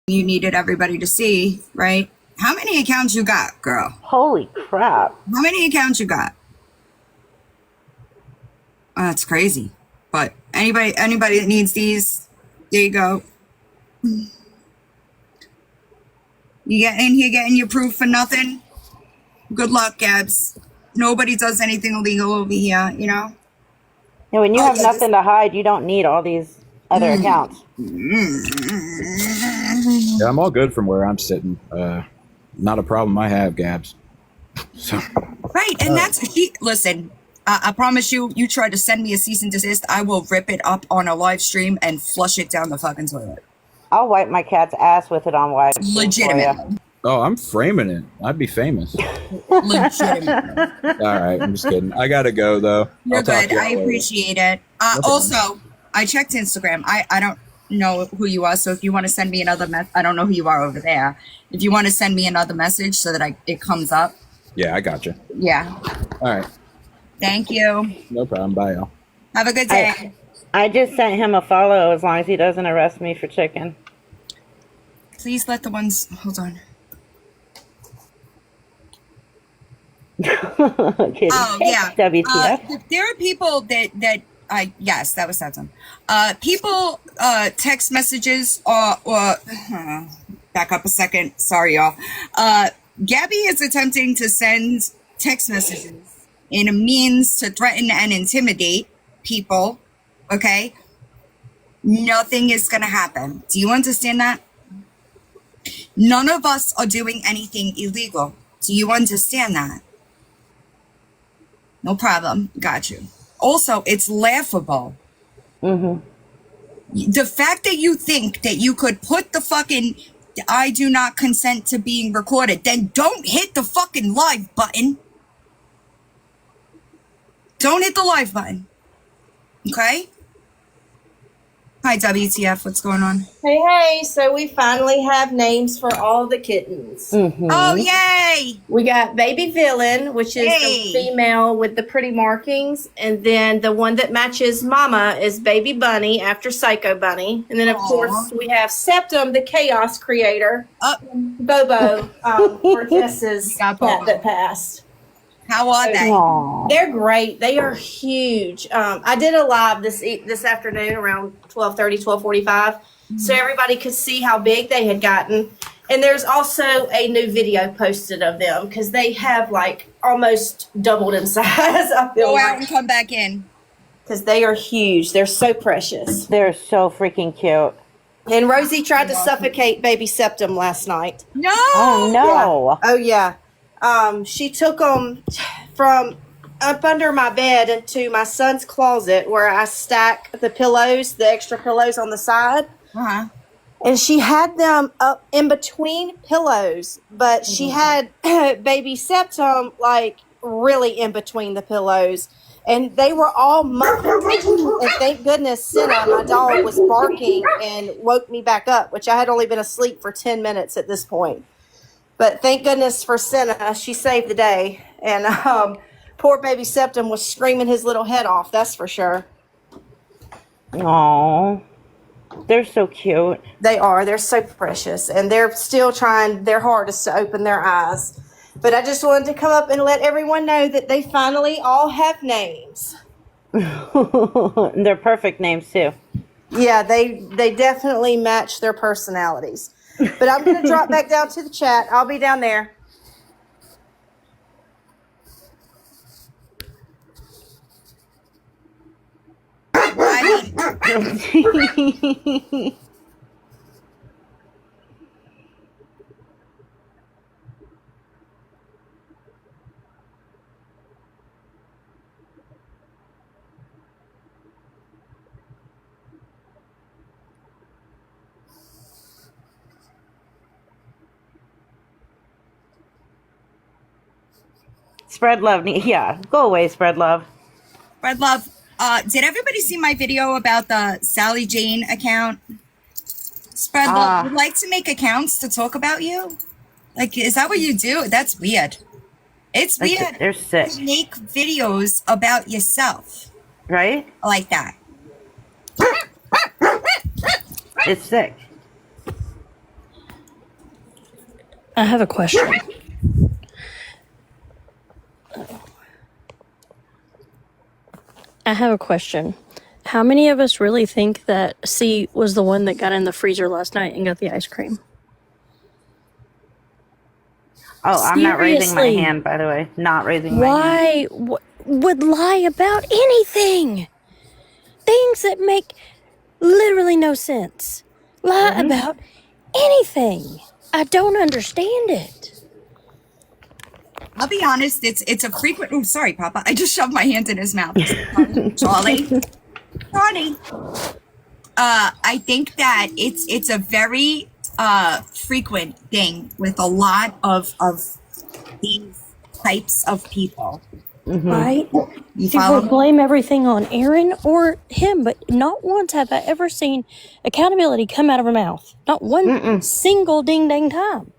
Speaker 1: you needed everybody to see, right? How many accounts you got, girl?
Speaker 4: Holy crap.
Speaker 1: How many accounts you got? That's crazy. But anybody that needs these, there you go. You get in here getting your proof for nothing? Good luck, Gabs. Nobody does anything illegal over here,
Speaker 4: Yeah, when you have nothing to hide, you don't need all these other accounts.
Speaker 7: Yeah, I'm all good from where I'm sitting. Not a problem I have, Gabs. So.
Speaker 1: Right, and listen, I promise you try to send me a cease and desist, I will rip it up on a live stream and flush it down the fucking toilet.
Speaker 4: I'll wipe my cat's ass with it on live stream.
Speaker 1: Legitimate.
Speaker 7: Oh, I'm framing it. I'd be famous.
Speaker 1: Legitimate.
Speaker 7: All right, I'm just kidding. I gotta go though.
Speaker 1: You're good. I appreciate it. Also, I checked Instagram. I don't know who you are, so if you want to send me another I don't know who you are over there. If you want to send me another message so that it comes up.
Speaker 7: Yeah, I got you.
Speaker 1: Yeah.
Speaker 7: All right.
Speaker 1: Thank you.
Speaker 7: No problem. Bye, y'all.
Speaker 1: Have a good day.
Speaker 4: I just sent him a follow as long as he doesn't arrest me for chicken.
Speaker 1: Please let the ones. Hold on. Oh yeah.
Speaker 4: WTF.
Speaker 1: There are people that yes, that was Satsum. People text messages or back up a second. Sorry, y'all. Gabby is attempting to send text messages in a means to threaten and intimidate people. Okay? Nothing is going to happen. Do you understand that? None of us are doing anything illegal. Do you understand that? No problem. Got you. Also, it's laughable. The fact that you think that you could put the fucking I do not consent to being recorded, then don't hit the fucking live button. Don't hit the live button. Okay? Hi, WTF. What's going on?
Speaker 8: Hey, so we finally have names for all the kittens.
Speaker 1: Oh, yay!
Speaker 8: We got Baby Villain, which is the female with the pretty markings. And then the one that matches Mama is Baby Bunny after Psycho Bunny. And then, of course, we have Septum, the Chaos Creator. Bobo, for Jess's cat that passed.
Speaker 1: How are they?
Speaker 8: They're great. They are huge. I did a live this afternoon around 12:45, so everybody could see how big they had gotten. And there's also a new video posted of them because they have like almost doubled in size. I feel
Speaker 1: Go out and come back in.
Speaker 8: Because they are huge. They're so precious.
Speaker 4: They're so freaking cute.
Speaker 8: And Rosie tried to suffocate baby Septum last night.
Speaker 1: No!
Speaker 4: Oh, no.
Speaker 8: Yeah. Oh, yeah. She took them from up under my bed into my son's closet where I stack the pillows, the extra pillows on the side. And she had them up in between pillows, but she had baby Septum like really in between the pillows. And they were all muffled. And thank goodness Senna, my dog, was barking and woke me back up, which I had only been asleep for 10 minutes at this point. But thank goodness for Senna, she saved the day. And poor baby Septum was screaming his little head off, that's for sure.
Speaker 4: Aww. They're so cute.
Speaker 8: They are. They're so precious. And they're still trying their hardest to open their eyes. But I just wanted to come up and let everyone know that they finally all have names.
Speaker 4: They're perfect names, too.
Speaker 8: Yeah, they definitely match their personalities. But I'm going to drop back down to the chat. I'll be down there.
Speaker 4: Spread love. Yeah, go away, spread love.
Speaker 1: Spread love. Did everybody see my video about the Sally Jane account? Spread love. Would like to make accounts to talk about you? Like, is that what you do? That's weird. It's weird.
Speaker 4: They're sick.
Speaker 1: To make videos about yourself.
Speaker 4: Right?
Speaker 1: Like that.
Speaker 4: It's sick.
Speaker 9: I have a question. How many of us really think that C was the one that got in the freezer last night and got the ice cream?
Speaker 4: Oh, I'm not raising my hand, by the way. Not raising my hand.
Speaker 9: Why would lie about anything? Things that make literally no sense. Lie about anything. I don't understand it.
Speaker 1: I'll be honest, it's a frequent... Oh, sorry, Papa. I just shoved my hand in his mouth. Charlie. I think that it's a very frequent thing with a lot of these types of people.
Speaker 9: Right?
Speaker 1: You
Speaker 9: People blame everything on Aaron or him, but not once have I ever seen accountability come out of her mouth. Not one single ding-dang time.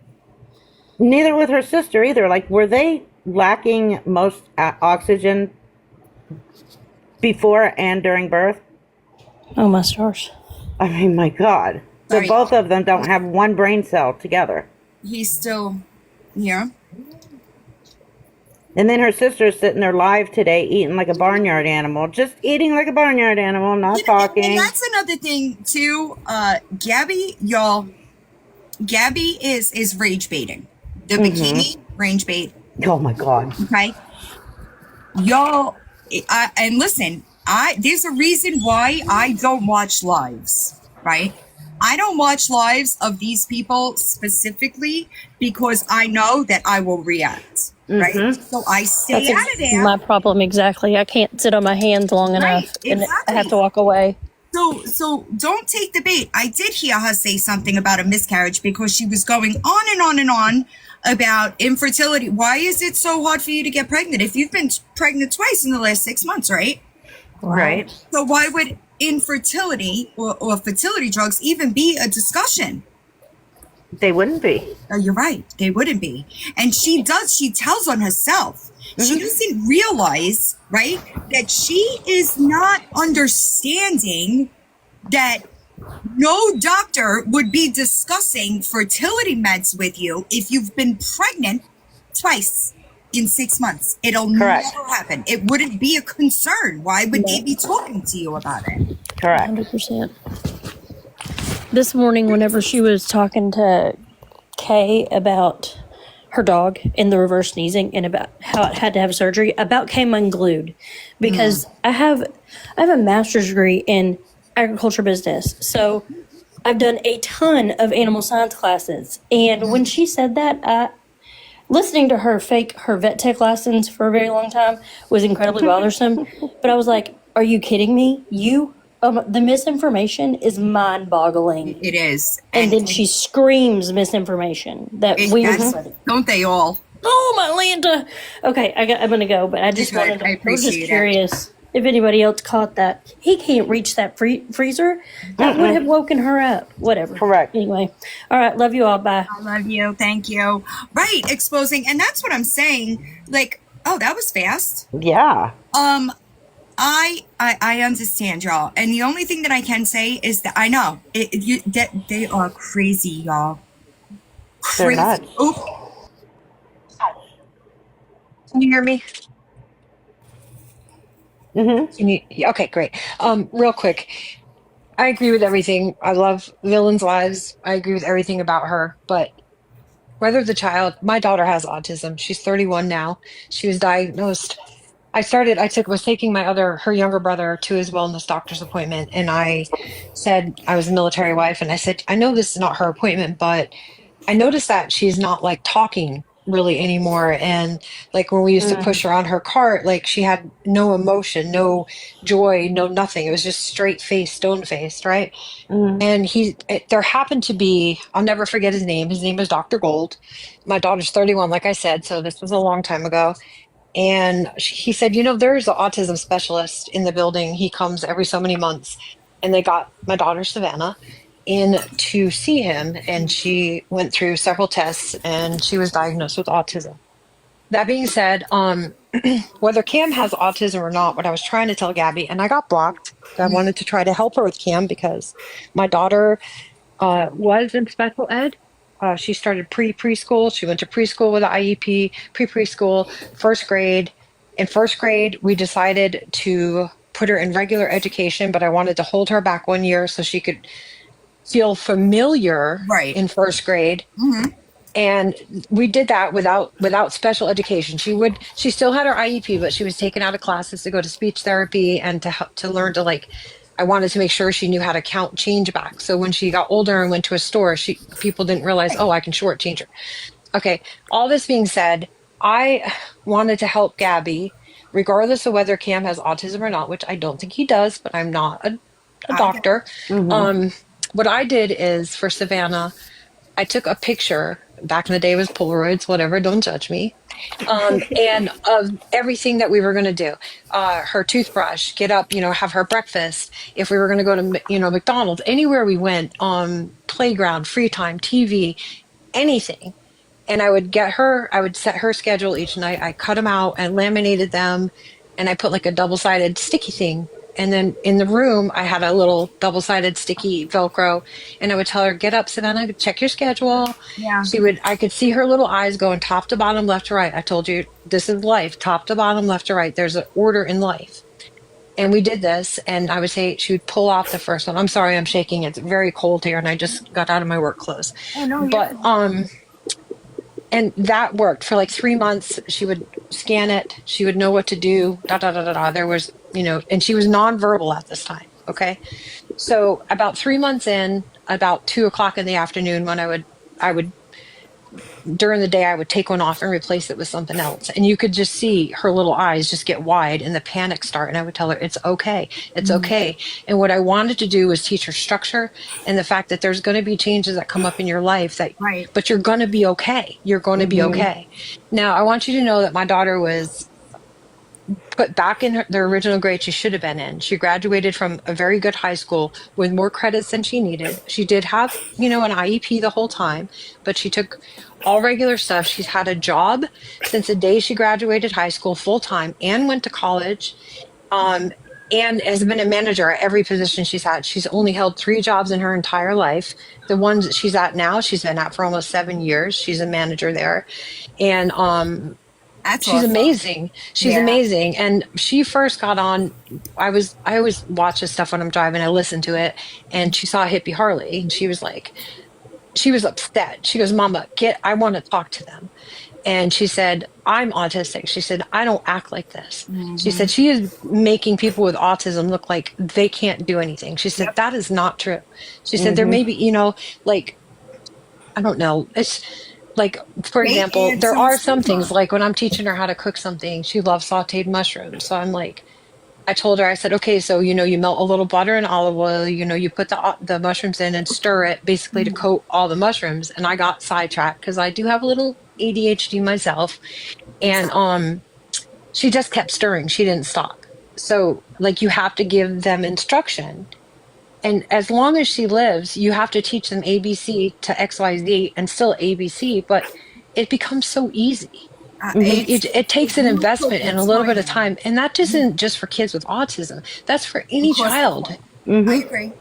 Speaker 4: Neither with her sister either. Like, were they lacking most oxygen before and during birth?
Speaker 9: Oh, my stars.
Speaker 4: I mean, my God. So
Speaker 1: Sorry.
Speaker 4: both of them don't have one brain cell together.
Speaker 1: He's still here.
Speaker 4: And then her sister's sitting there live today eating like a barnyard animal. Just eating like a barnyard animal, not talking.
Speaker 1: And that's another thing, too. Gabi, y'all, Gabi is rage baiting. The bikini, rage bait.
Speaker 4: Oh, my God.
Speaker 1: Okay? Y'all, and listen, there's a reason why I don't watch lives, right? I don't watch lives of these people specifically because I know that I will react, right? So I stay out of there.
Speaker 9: My problem exactly. I can't sit on my hands long enough, and I have to walk away.
Speaker 1: So don't take the bait. I did hear her say something about a miscarriage because she was going on and on and on about infertility. Why is it so hard for you to get pregnant if you've been pregnant twice in the last 6 months, right?
Speaker 4: Right.
Speaker 1: So why would infertility or fertility drugs even be a discussion?
Speaker 4: They wouldn't be.
Speaker 1: Oh, you're right. They wouldn't be. And she tells on herself. She doesn't realize, right, that she is not understanding that no doctor would be discussing fertility meds with you if you've been pregnant twice in 6 months. It'll never happen. It wouldn't be a concern. Why would they be talking to you about it?
Speaker 4: Correct.
Speaker 9: 100%. This morning, whenever she was talking to Kay about her dog and the reverse sneezing and about how it had to have surgery, about came unglued because I have a master's degree in agriculture business. So I've done a ton of animal science classes. And when she said that, listening to her fake her vet tech lessons for a very long time was incredibly bothersome. But I was like, are you kidding me? The misinformation is mind-boggling.
Speaker 1: It is.
Speaker 9: And then she screams misinformation that
Speaker 1: don't they all?
Speaker 9: Oh, my Lanta. Okay, I'm going to go, but I just wanted to, I was just curious if anybody else caught that. He can't reach that freezer. That would have woken her up. Whatever. Correct. Anyway. All right, love you all. Bye.
Speaker 1: I love you. Thank you. Right, exposing. And that's what I'm saying. Like, oh, that was fast.
Speaker 4: Yeah.
Speaker 1: I understand, y'all, and the only thing that I can say is that I know that they are crazy, y'all. Crazy.
Speaker 10: Can you hear me? Okay, great. Real quick, I agree with everything. I love Villain's Lives. I agree with everything about her, but whether the child, my daughter has autism. She's 31 now. She was diagnosed. Was taking her younger brother to his wellness doctor's appointment. And I said, I was a military wife. And I said, I know this is not her appointment, but I noticed that she's not like talking really anymore. And like when we used to push her on her cart, like she had no emotion, no joy, no nothing. It was just straight face, stone faced. Right. And there happened to be, I'll never forget his name. His name is Dr. Gold. My daughter's 31, like I said. So this was a long time ago. And he said, there's an autism specialist in the building. He comes every so many months. And they got my daughter, Savannah, in to see him. And she went through several tests and she was diagnosed with autism. That being said, whether Cam has autism or not, what I was trying to tell Gabi, and I got blocked. I wanted to try to help her with Cam because my daughter was in special ed. She started preschool. She went to preschool with an IEP, preschool, first grade. In first grade, we decided to put her in regular education, but I wanted to hold her back 1 year so she could feel familiar in first grade. And we did that without special education. She still had her IEP, but she was taken out of classes to go to speech therapy and to learn to I wanted to make sure she knew how to count change back. So when she got older and went to a store, people didn't realize, I can shortchange her. Okay. All this being said, I wanted to help Gabi, regardless of whether Cam has autism or not, which I don't think he does, but I'm not a doctor. What I did is for Savannah, I took a picture. Back in the day it was Polaroids, whatever, don't judge me. And of everything that we were going to do, her toothbrush, get up, have her breakfast. If we were going to go to, McDonald's, anywhere we went, playground, free time, TV, anything. And I would set her schedule each night. I cut them out and laminated them. And I put like a double-sided sticky thing And then in the room, I had a little double-sided sticky Velcro, and I would tell her, get up, Savannah, check your schedule.
Speaker 1: Yeah.
Speaker 10: I could see her little eyes going top to bottom, left to right. I told you, this is life, top to bottom, left to right. There's an order in life. And we did this, and I would say she would pull off the first one. I'm sorry, I'm shaking. It's very cold here, and I just got out of my work clothes.
Speaker 1: Oh, no,
Speaker 10: but and that worked for like 3 months. She would scan it. She would know what to do. Da da da da da. There was, and she was nonverbal at this time. Okay, so about 3 months in, about 2 o'clock in the afternoon, when I would during the day, I would take one off and replace it with something else. And you could just see her little eyes just get wide and the panic start. And I would tell her, it's okay. It's okay. And what I wanted to do was teach her structure and the fact that there's going to be changes that come up in your life but you're going to be okay. You're going to be okay. Now, I want you to know that my daughter was put back in the original grade she should have been in. She graduated from a very good high school with more credits than she needed. She did have, an IEP the whole time, but she took all regular stuff. She's had a job since the day she graduated high school full time and went to college, and has been a manager at every position she's had. She's only held 3 jobs in her entire life. The ones that she's at now, she's been at for almost 7 years. She's a manager there. And she's awesome. Amazing. She's amazing. And she first got on, I always watch this stuff when I'm driving. I listen to it. And she saw a hippie Harley. And she was upset. She goes, Mama, I want to talk to them. And she said, I'm autistic. She said, I don't act like this. She said, she is making people with autism look like they can't do anything. She said, that is not true. She said, there may be, I don't know. It's like, for example, there are some things like when I'm teaching her how to cook something, she loves sauteed mushrooms. So I'm like, I told her, I said, okay, so, you melt a little butter and olive oil, you put the mushrooms in and stir it basically to coat all the mushrooms. And I got sidetracked because I do have a little ADHD myself. And she just kept stirring. She didn't stop. So like you have to give them instruction. And as long as she lives, you have to teach them ABC to XYZ and still ABC, but it becomes so easy. It takes an investment and a little bit of time. And that isn't just for kids with autism. That's for any child.
Speaker 1: I agree.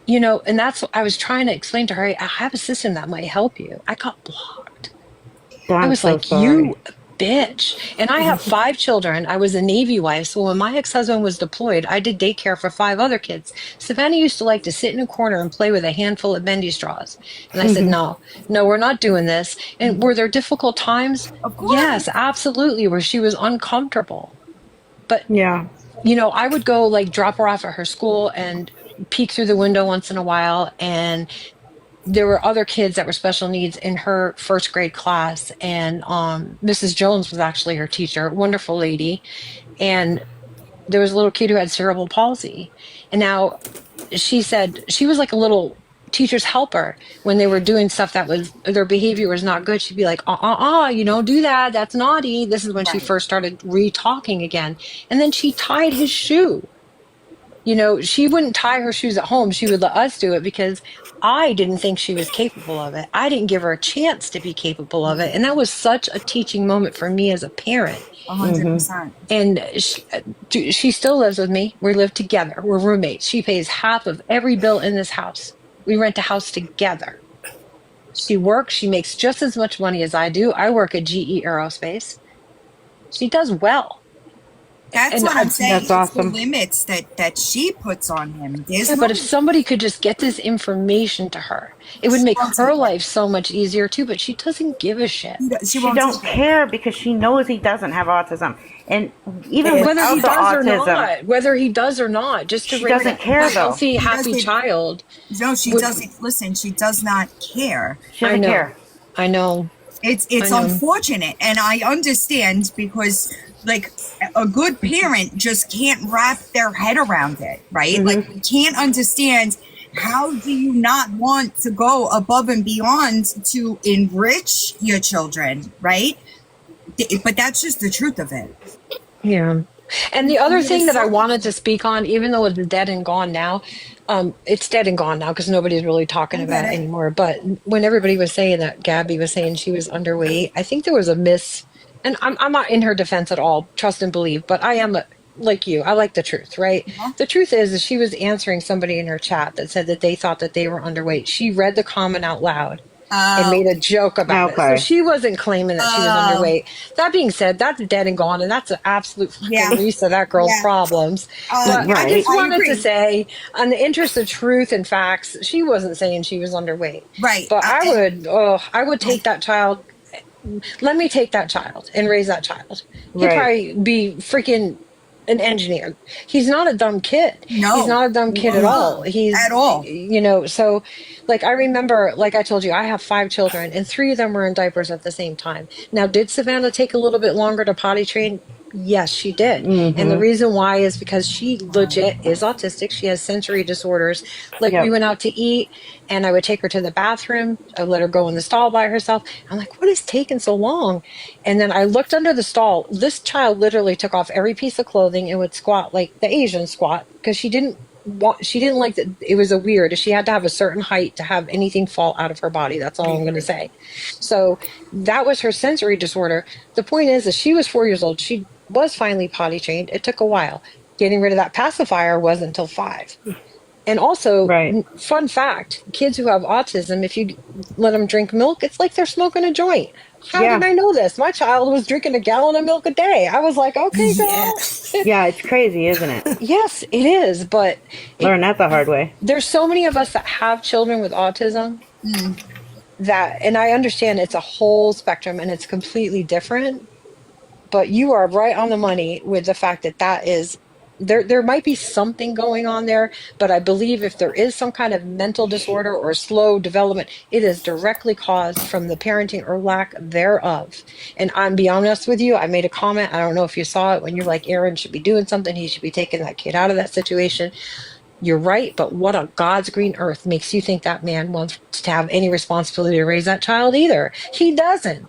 Speaker 10: And that's what I was trying to explain to her. I have a system that might help you. I got blocked. I was so like, sorry. You bitch. And I have 5 children. I was a Navy wife. So when my ex-husband was deployed, I did daycare for 5 other kids. Savannah used to like to sit in a corner and play with a handful of bendy straws. And I said, no, we're not doing this. And were there difficult times? Yes, absolutely. Where she was uncomfortable. But, I would go like drop her off at her school and peek through the window once in a while. And there were other kids that were special needs in her first grade class. And Mrs. Jones was actually her teacher, wonderful lady. And there was a little kid who had cerebral palsy. And now she said she was like a little teacher's helper when they were doing stuff that was, their behavior was not good. She'd be like, you don't do that. That's naughty. This is when she first started re-talking again. And then she tied his shoe. She wouldn't tie her shoes at home. She would let us do it because I didn't think she was capable of it. I didn't give her a chance to be capable of it. And that was such a teaching moment for me as a parent.
Speaker 1: 100%.
Speaker 10: And she still lives with me. We live together. We're roommates. She pays half of every bill in this house. We rent a house together. She works. She makes just as much money as I do. I work at GE Aerospace. She does well.
Speaker 1: That's what I'm saying.
Speaker 4: That's awesome.
Speaker 1: The limits that she puts on him.
Speaker 10: But if somebody could just get this information to her, it would make her life so much easier too. But she doesn't give a shit.
Speaker 4: She don't care because she knows he doesn't have autism, and even
Speaker 10: whether he does
Speaker 4: autism,
Speaker 10: or not, whether he does or not, just to
Speaker 4: she doesn't care
Speaker 10: a healthy, happy child.
Speaker 1: No, she doesn't. Listen, she does not care.
Speaker 4: She doesn't care.
Speaker 10: I know.
Speaker 1: It's unfortunate, and I understand because like a good parent just can't wrap their head around it, right? Like we can't understand how do you not want to go above and beyond to enrich your children, right? But that's just the truth of it.
Speaker 10: Yeah. And the other thing that I wanted to speak on, even though it's dead and gone now, it's dead and gone now because nobody's really talking about it anymore. But when everybody was saying that Gabi was saying she was underweight, I think there was a and I'm not in her defense at all, trust and believe, but I am like you. I like the truth, right? The truth is that she was answering somebody in her chat that said that they thought that they were underweight. She read the comment out loud and made a joke about it. So she wasn't claiming that she was underweight. That being said, that's dead and gone, and that's an absolute fucking least of that girl's problems. But I just wanted to say, on the interest of truth and facts, she wasn't saying she was underweight.
Speaker 1: Right.
Speaker 10: But I would take that child. Let me take that child and raise that child. He'd probably be freaking an engineer. He's not a dumb kid.
Speaker 1: No.
Speaker 10: He's not a dumb kid at all.
Speaker 1: At all.
Speaker 10: You know, so like I remember, like I told you, I have 5 children and 3 of them were in diapers at the same time. Now, did Savannah take a little bit longer to potty train? Yes, she did. And the reason why is because she legit is autistic. She has sensory disorders. Like we went out to eat and I would take her to the bathroom. I would let her go in the stall by herself. I'm like, what is taking so long? And then I looked under the stall. This child literally took off every piece of clothing and would squat like the Asian squat because she didn't like that. It was a weird. She had to have a certain height to have anything fall out of her body. That's all I'm going to say. So that was her sensory disorder. The point is that she was 4 years old. She was finally potty trained. It took a while. Getting rid of that pacifier wasn't until 5. And also, fun fact, kids who have autism, if you let them drink milk, it's like they're smoking a joint. How did I know this? My child was drinking a gallon of milk a day. I was like, okay, girl.
Speaker 4: Yeah, it's crazy, isn't it?
Speaker 10: Yes, it is. But
Speaker 4: learn that the hard way.
Speaker 10: There's so many of us that have children with autism that, and I understand it's a whole spectrum and it's completely different. But you are right on the money with the fact that that is, there might be something going on there, but I believe if there is some kind of mental disorder or slow development, it is directly caused from the parenting or lack thereof. And I'm be honest with you, I made a comment, I don't know if you saw it, when you're like, Aaron should be doing something, he should be taking that kid out of that situation. You're right, but what on God's green earth makes you think that man wants to have any responsibility to raise that child either? He doesn't.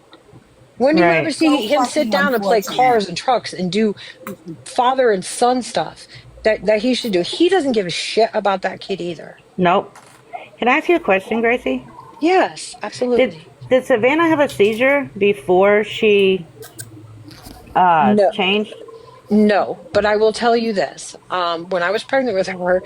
Speaker 10: When do you ever see him sit down and play cars and trucks and do father and son stuff that he should do? He doesn't give a shit about that kid either.
Speaker 4: Nope. Can I ask you a question, Gracie?
Speaker 10: Yes, absolutely.
Speaker 4: Did Savannah have a seizure before she changed?
Speaker 10: No, but I will tell you this. When I was pregnant with her,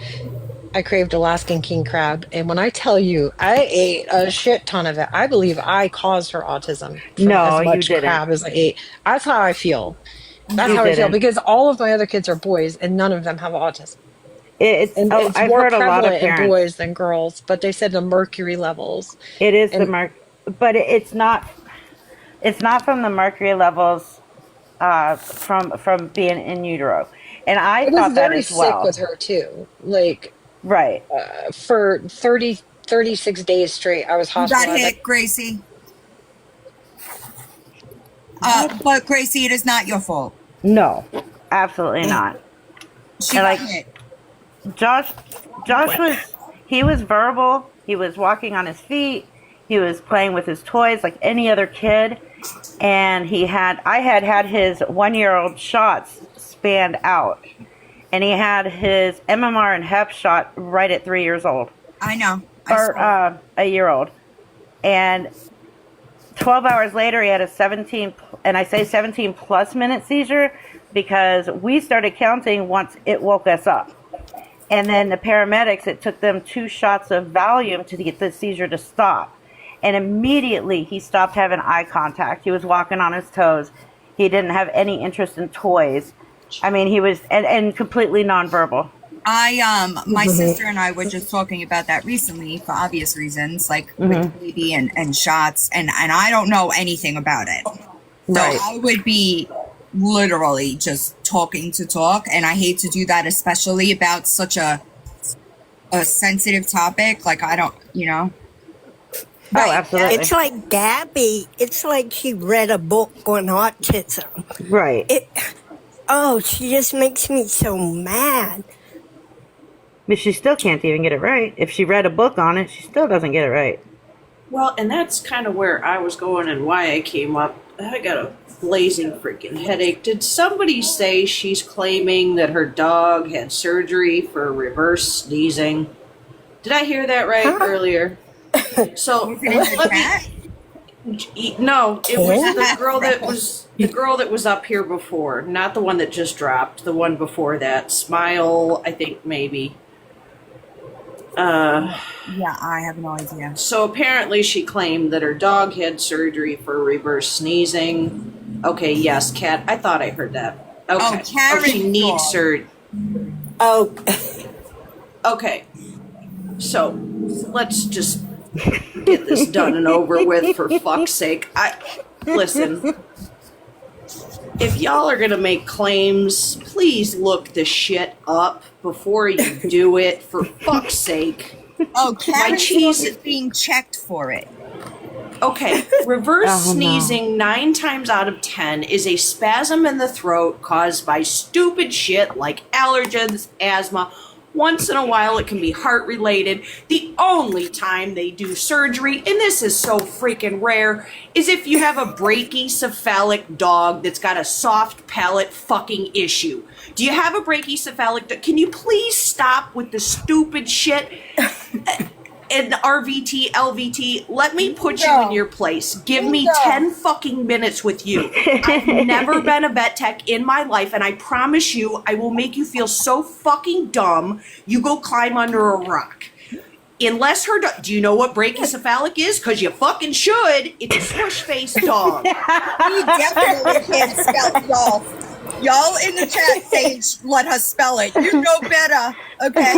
Speaker 10: I craved Alaskan king crab. And when I tell you, I ate a shit ton of it. I believe I caused her autism from as much crab as I ate. That's how I feel. That's how I feel. Because all of my other kids are boys and none of them have autism. It's
Speaker 4: I've
Speaker 10: more
Speaker 4: heard a lot of
Speaker 10: prevalent in boys than girls, but they said the mercury levels.
Speaker 4: It is but it's not from the mercury levels from being in utero. And I thought that as well.
Speaker 10: I was very sick with her too. Like, for 36 days straight, I was hospitalized.
Speaker 1: You got hit, Gracie. But Gracie, it is not your fault.
Speaker 4: No, absolutely not.
Speaker 1: She got hit.
Speaker 4: Josh was verbal. He was walking on his feet. He was playing with his toys like any other kid. And I had his 1-year-old shots spanned out. And he had his MMR and Hep shot right at 3 years old.
Speaker 1: I know.
Speaker 4: Or a year old. And 12 hours later, he had a 17, and I say 17 plus minute seizure because we started counting once it woke us up. And then the paramedics, it took them 2 shots of Valium to get the seizure to stop. And immediately he stopped having eye contact. He was walking on his toes. He didn't have any interest in toys. I mean, he was, and completely nonverbal.
Speaker 1: My sister and I were just talking about that recently for obvious reasons, like with baby and shots, and I don't know anything about it. So I would be literally just talking to talk, and I hate to do that, especially about such a sensitive topic. Like, I don't,
Speaker 4: Oh, absolutely.
Speaker 11: It's like Gabi. It's like she read a book on autism.
Speaker 4: Right.
Speaker 11: She just makes me so mad.
Speaker 4: But she still can't even get it right. If she read a book on it, she still doesn't get it right.
Speaker 12: Well, and that's kind of where I was going and why I came up. I got a blazing freaking headache. Did somebody say she's claiming that her dog had surgery for reverse sneezing? Did I hear that right earlier? So No, it was the girl that was up here before, not the one that just dropped. The one before that, Smile, I think maybe.
Speaker 1: Yeah, I have no idea.
Speaker 12: So apparently, she claimed that her dog had surgery for reverse sneezing. Okay, yes, Kat. I thought I heard that. Okay, she needs surgery.
Speaker 11: Oh,
Speaker 12: okay. So let's just get this done and over with, for fuck's sake. Listen. If y'all are gonna make claims, please look the shit up before you do it, for fuck's sake.
Speaker 1: Oh, Karen's is being checked for it.
Speaker 12: Okay, reverse sneezing 9 times out of 10 is a spasm in the throat caused by stupid shit like allergens, asthma. Once in a while, it can be heart-related. The only time they do surgery, and this is so freaking rare, is if you have a brachycephalic dog that's got a soft palate fucking issue. Do you have a brachycephalic dog? Can you please stop with the stupid shit? And RVT, LVT, let me put you in your place. Give me 10 fucking minutes with you. I've never been a vet tech in my life, and I promise you, I will make you feel so fucking dumb, you go climb under a rock. Unless her dog, do you know what brachycephalic is? Because you fucking should. It's a squish-faced dog.
Speaker 1: You definitely can't spell it, y'all. Y'all in the chat page, let us spell it. You know better, okay?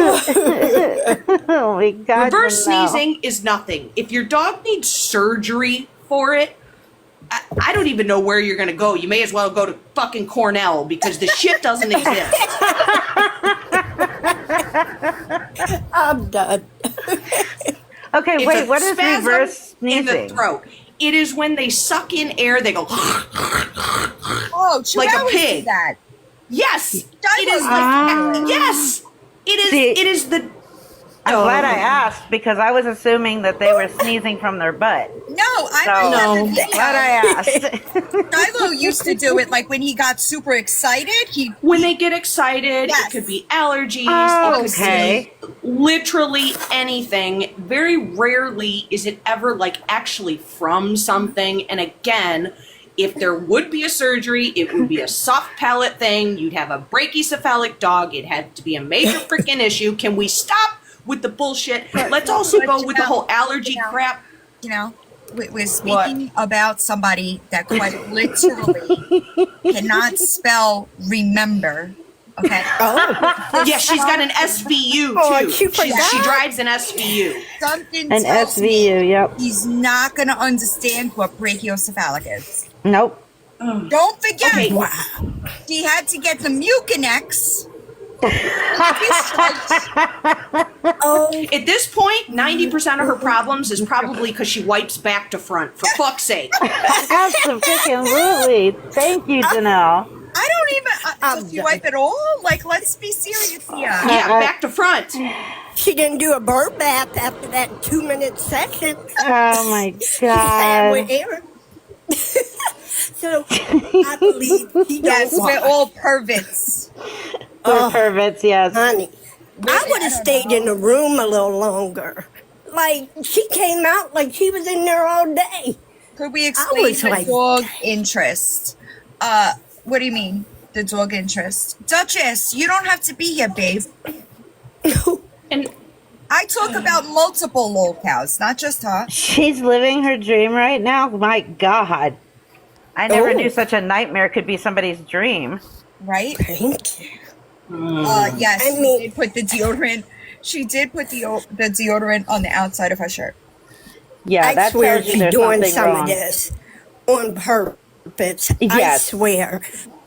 Speaker 4: Oh my God.
Speaker 12: Reverse sneezing is nothing. If your dog needs surgery for it, I don't even know where you're going to go. You may as well go to fucking Cornell, because the shit doesn't exist.
Speaker 11: I'm done.
Speaker 4: Okay,
Speaker 12: It's
Speaker 4: wait,
Speaker 12: a
Speaker 4: what is
Speaker 12: spasm
Speaker 4: reverse
Speaker 12: in the
Speaker 4: sneezing?
Speaker 12: throat. It is when they suck in air, they go
Speaker 1: Oh,
Speaker 12: like a
Speaker 1: chihuahuas do
Speaker 12: pig.
Speaker 1: that.
Speaker 12: Yes, it is
Speaker 1: Diagnostic.
Speaker 12: yes, it is.
Speaker 4: See,
Speaker 12: It is the.
Speaker 4: I'm glad I asked, because I was assuming that they were sneezing from their butt.
Speaker 1: No, I
Speaker 4: So,
Speaker 1: remember video.
Speaker 4: glad I asked.
Speaker 1: Shiloh used to do it like when he got super excited.
Speaker 12: When they get excited,
Speaker 1: Yes.
Speaker 12: it could be allergies.
Speaker 4: Oh,
Speaker 12: it could
Speaker 4: okay.
Speaker 12: be literally anything. Very rarely is it ever like actually from something. And again, if there would be a surgery, it would be a soft palate thing. You'd have a brachycephalic dog. It had to be a major freaking issue. Can we stop with the bullshit? Let's also go with the whole allergy crap.
Speaker 1: You know, we're speaking about somebody that quite literally cannot spell remember. Okay.
Speaker 12: Yeah, she's got an SVU too.
Speaker 11: Oh, you
Speaker 12: She drives an SVU.
Speaker 1: Something
Speaker 4: An
Speaker 1: tells me
Speaker 4: SVU, yep.
Speaker 1: he's not going to understand what brachiocephalic is.
Speaker 4: Nope.
Speaker 1: Don't forget,
Speaker 12: Okay.
Speaker 1: he had to get the Mucinex.
Speaker 12: At this point, 90% of her problems is probably because she wipes back to front. For fuck's sake.
Speaker 4: Absolutely. Thank you, Janelle.
Speaker 1: I don't even. Does she wipe it all? Like, let's be serious here.
Speaker 12: Yeah, back to front.
Speaker 11: She didn't do a bird bath after that 2-minute session.
Speaker 4: Oh my
Speaker 11: She had with
Speaker 4: God.
Speaker 11: Aaron. So I believe he
Speaker 1: Yes,
Speaker 11: don't
Speaker 1: we're
Speaker 11: want.
Speaker 1: all perverts.
Speaker 4: We're perverts, yes.
Speaker 11: Honey, I would have stayed in the room a little longer. Like, she came out like she was in there all day.
Speaker 1: Could we explain
Speaker 11: was
Speaker 1: the
Speaker 11: like-
Speaker 1: dog interest? What do you mean, the dog interest? Duchess, you don't have to be here, babe.
Speaker 12: And
Speaker 1: I talk about multiple lolcows, not just her.
Speaker 4: She's living her dream right now. My God. I never
Speaker 11: Oh.
Speaker 4: knew such a nightmare could be somebody's dream.
Speaker 1: Right?
Speaker 11: Thank you.
Speaker 1: Yes,
Speaker 11: I
Speaker 1: she
Speaker 11: mean-
Speaker 1: did put the deodorant. She did put the deodorant on the outside of her shirt.
Speaker 4: Yeah,
Speaker 11: I
Speaker 4: that
Speaker 11: swear
Speaker 4: tells you
Speaker 11: she's
Speaker 4: there's
Speaker 11: doing
Speaker 4: something
Speaker 11: some
Speaker 4: wrong.
Speaker 11: of this on purpose. I
Speaker 4: Yes.
Speaker 11: swear.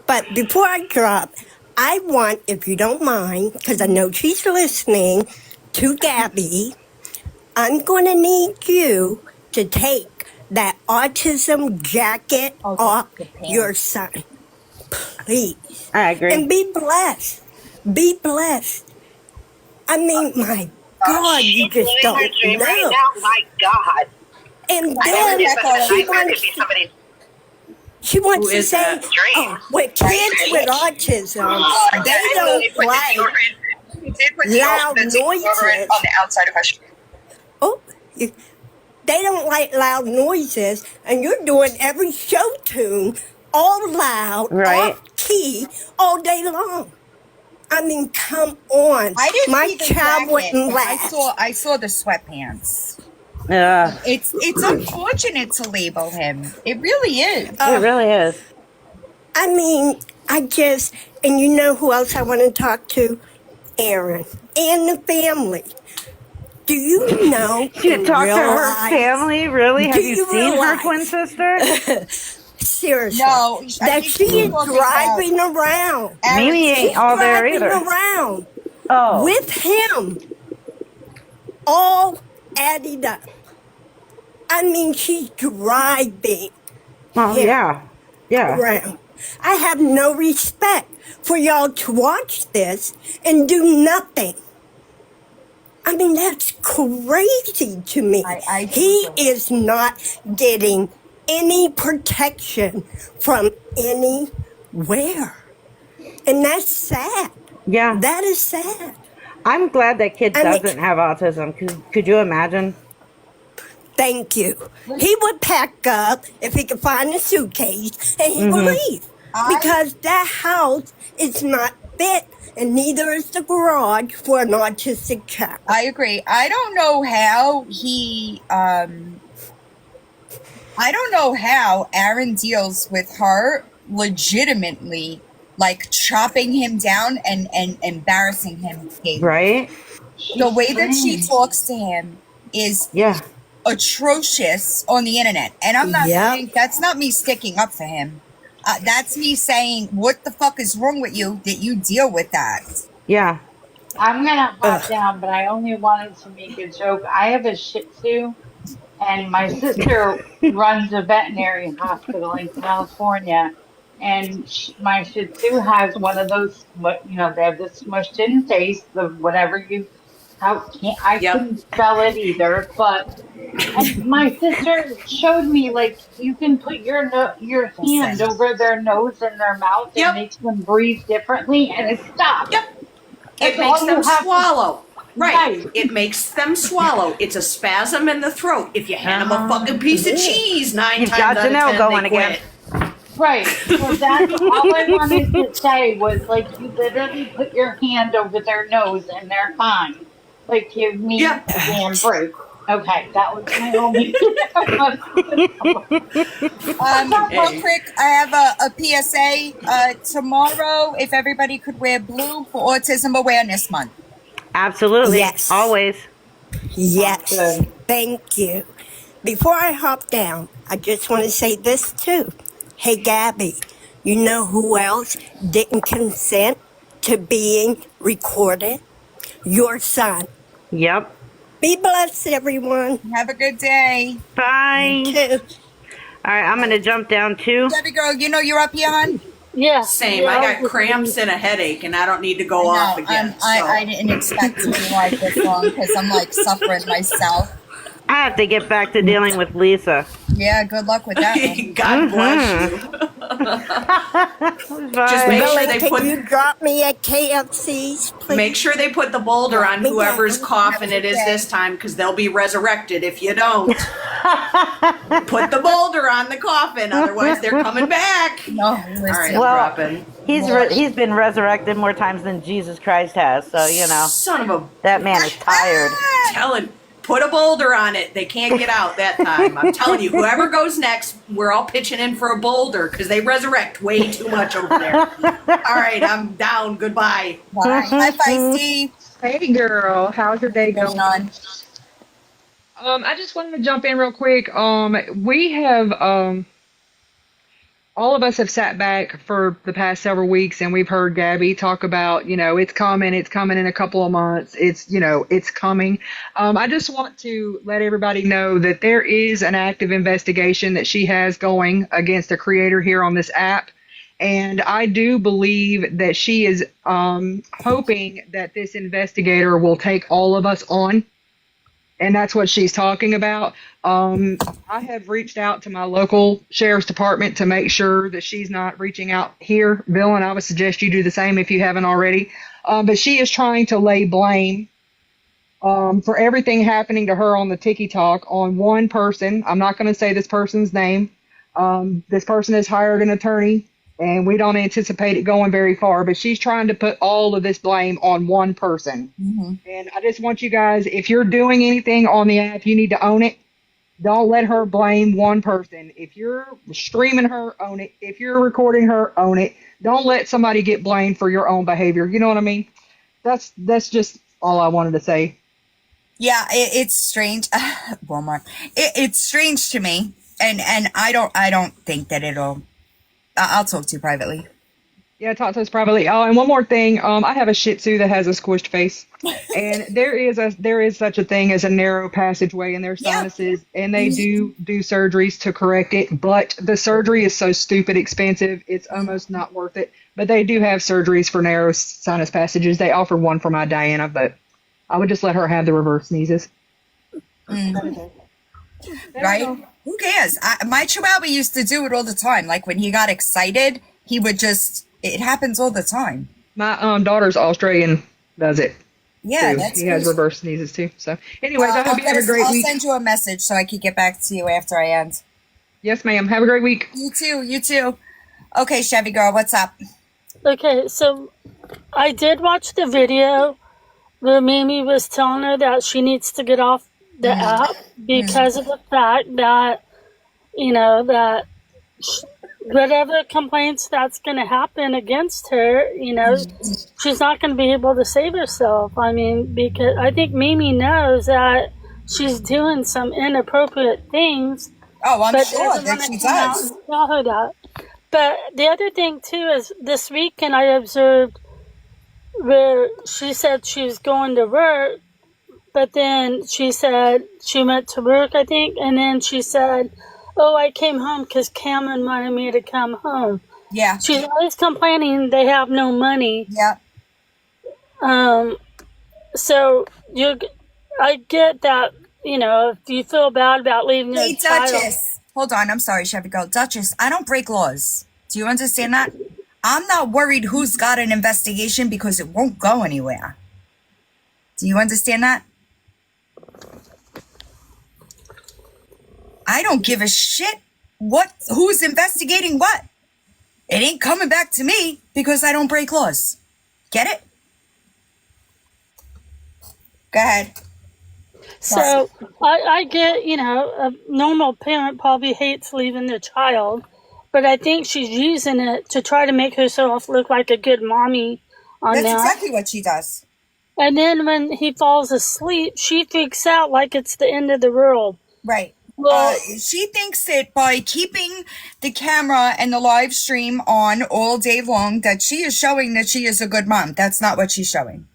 Speaker 11: But before I drop, I want, if you don't mind, because I know she's listening, to Gabi, I'm going to need you to take that autism jacket off your son. Please.
Speaker 4: I agree.
Speaker 11: And be blessed. Be blessed. I mean, my God, you just don't know.
Speaker 13: Right now, my God.
Speaker 11: And
Speaker 1: I
Speaker 11: then
Speaker 1: don't know.
Speaker 11: she
Speaker 13: Nightmare
Speaker 11: wants,
Speaker 13: could be somebody's
Speaker 11: she wants
Speaker 12: Who
Speaker 11: to
Speaker 12: is
Speaker 11: say,
Speaker 12: that?
Speaker 11: oh, with kids with autism, they don't like
Speaker 1: She did put
Speaker 11: loud
Speaker 1: the deodorant
Speaker 11: noises.
Speaker 1: on the outside of her shirt.
Speaker 11: Oh, They don't like loud noises, and you're doing every show tune all loud,
Speaker 4: Right.
Speaker 11: off key, all day long. I mean, come on.
Speaker 1: I didn't
Speaker 11: My
Speaker 1: see the
Speaker 11: child
Speaker 1: jacket,
Speaker 11: wouldn't
Speaker 1: but
Speaker 11: last.
Speaker 1: I saw the sweatpants.
Speaker 4: Yeah.
Speaker 1: It's unfortunate to label him. It really is.
Speaker 4: It really is.
Speaker 11: I mean, and you know who else I want to talk to? Aaron and the family. Do you know?
Speaker 4: You talk to her family? Really? Have you seen her
Speaker 11: realize-
Speaker 4: twin sister?
Speaker 11: Seriously.
Speaker 1: No,
Speaker 11: that she is driving around.
Speaker 4: Mimi ain't all there either.
Speaker 11: Around
Speaker 4: Oh.
Speaker 11: with him. All added up. I mean, she's driving.
Speaker 4: Oh, yeah. Yeah.
Speaker 11: Around. I have no respect for y'all to watch this and do nothing. I mean, that's crazy to me. He is not getting any protection from anywhere. And that's sad.
Speaker 4: Yeah.
Speaker 11: That is sad.
Speaker 4: I'm glad that kid doesn't have autism. Could you imagine?
Speaker 11: Thank you. He would pack up if he could find a suitcase and he would leave. Because that house is not fit, and neither is the garage for an autistic child.
Speaker 1: I agree. I don't know how Aaron deals with her legitimately, like chopping him down and embarrassing him.
Speaker 4: Right?
Speaker 1: The way that she talks to him is atrocious on the internet. And I'm not saying, that's not me sticking up for him. That's me saying, what the fuck is wrong with you that you deal with that?
Speaker 4: Yeah.
Speaker 13: I'm gonna hop down, but I only wanted to make a joke. I have a Shih Tzu, and my sister runs a veterinary hospital in California, and my Shih Tzu has one of those, they have this smushed in face, the whatever you, I couldn't spell it either, but and my sister showed me, like, you can put your hand over their nose and their mouth and makes them breathe differently, and it stops.
Speaker 12: It makes them swallow. Right. It makes them swallow. It's a spasm in the throat. If you hand them a fucking piece of cheese,
Speaker 4: You've got Janelle going again.
Speaker 13: Right. So that's all I wanted to say was, like, you literally put your hand over their nose and they're fine. Like, give me a damn break. Okay, that was my only.
Speaker 1: Real quick, I have a PSA tomorrow. If everybody could wear blue for Autism Awareness Month.
Speaker 4: Absolutely.
Speaker 11: Yes.
Speaker 4: Always.
Speaker 11: Yes. Thank you. Before I hop down, I just want to say this too. Hey, Gabi, you know who else didn't consent to being recorded? Your son.
Speaker 4: Yep.
Speaker 11: Be blessed, everyone.
Speaker 1: Have a good day.
Speaker 4: Bye.
Speaker 11: You too.
Speaker 4: All right, I'm going to jump down too.
Speaker 1: Debbie girl, you know you're up here, hon?
Speaker 13: Yeah.
Speaker 12: Same. I got cramps and a headache, and I don't need to go off again.
Speaker 1: I didn't expect to be like this long because I'm like suffering myself.
Speaker 4: I have to get back to dealing with Lisa.
Speaker 1: Yeah, good luck with that one.
Speaker 12: God bless you. Just make sure they put.
Speaker 11: You drop me at KFC's, please.
Speaker 12: Make sure they put the boulder on whoever's coughing it is this time, because they'll be resurrected if you don't. Put the boulder on the coffin, otherwise they're coming back.
Speaker 1: No,
Speaker 12: All right, I'm
Speaker 4: well,
Speaker 12: dropping.
Speaker 4: he's been resurrected more times than Jesus Christ has, so
Speaker 12: Son of a
Speaker 4: that man is tired.
Speaker 12: telling. Put a boulder on it. They can't get out that time. I'm telling you, whoever goes next, we're all pitching in for a boulder because they resurrect way too much over there. All right, I'm down. Goodbye.
Speaker 1: Bye. Bye, Steve.
Speaker 14: Hey, girl. How's your day going? I just wanted to jump in real quick. We have all of us have sat back for the past several weeks, and we've heard Gabi talk about, it's coming in a couple of months. It's coming. I just want to let everybody know that there is an active investigation that she has going against a creator here on this app. And I do believe that she is hoping that this investigator will take all of us on. And that's what she's talking about. I have reached out to my local sheriff's department to make sure that she's not reaching out here. Bill, and I would suggest you do the same if you haven't already. But she is trying to lay blame for everything happening to her on the TikTok on one person. I'm not going to say this person's name. This person has hired an attorney, and we don't anticipate it going very far, but she's trying to put all of this blame on one person. Mm-hmm. And I just want you guys, if you're doing anything on the app, you need to own it. Don't let her blame one person. If you're streaming her, own it. If you're recording her, own it. Don't let somebody get blamed for your own behavior. You know what I mean? That's just all I wanted to say.
Speaker 1: Yeah, it's strange. Walmart. It's strange to me, and I don't think that it'll. I'll talk to you privately.
Speaker 14: Yeah, talk to us privately. Oh, and one more thing. I have a Shih Tzu that has a squished face, and there is such a thing as a narrow passageway in their sinuses, and they do surgeries to correct it. But the surgery is so stupid expensive, it's almost not worth it. But they do have surgeries for narrow sinus passages. They offer one for my Diana, but I would just let her have the reverse sneezes.
Speaker 1: Mm. Right? Who cares? My Chihuahua used to do it all the time. Like when he got excited, he would just. It happens all the time.
Speaker 14: My daughter's Australian does it.
Speaker 1: Yeah,
Speaker 14: he has reverse sneezes too. So, anyways, I hope you have a great week.
Speaker 1: I'll send you a message so I can get back to you after I end.
Speaker 14: Yes, ma'am. Have a great week.
Speaker 1: You too. You too. Okay, Chevy girl, what's up?
Speaker 15: Okay, so I did watch the video where Mimi was telling her that she needs to get off the app because of the fact that, that whatever complaints that's going to happen against her, she's not going to be able to save herself. I mean, because I think Mimi knows that she's doing some inappropriate things.
Speaker 1: Oh, I'm sure that she does.
Speaker 15: Tell her that. But the other thing, too, is this weekend I observed where she said she was going to work, but then she said she went to work, I think, and then she said, oh, I came home because Cameron wanted me to come home.
Speaker 1: Yeah.
Speaker 15: She's always complaining they have no money.
Speaker 1: Yeah.
Speaker 15: So I get that, if you feel bad about leaving your child.
Speaker 1: Duchess. Hold on, I'm sorry, Chevy girl. Duchess, I don't break laws. Do you understand that? I'm not worried who's got an investigation because it won't go anywhere. Do you understand that? I don't give a shit who's investigating what. It ain't coming back to me because I don't break laws. Get it? Go ahead.
Speaker 15: So I get, a normal parent probably hates leaving their child, but I think she's using it to try to make herself look like a good mommy on that.
Speaker 1: That's exactly what she does.
Speaker 15: And then when he falls asleep, she freaks out like it's the end of the world.
Speaker 1: Right. Well, she thinks that by keeping the camera and the live stream on all day long, that she is showing that she is a good mom. That's not what she's showing.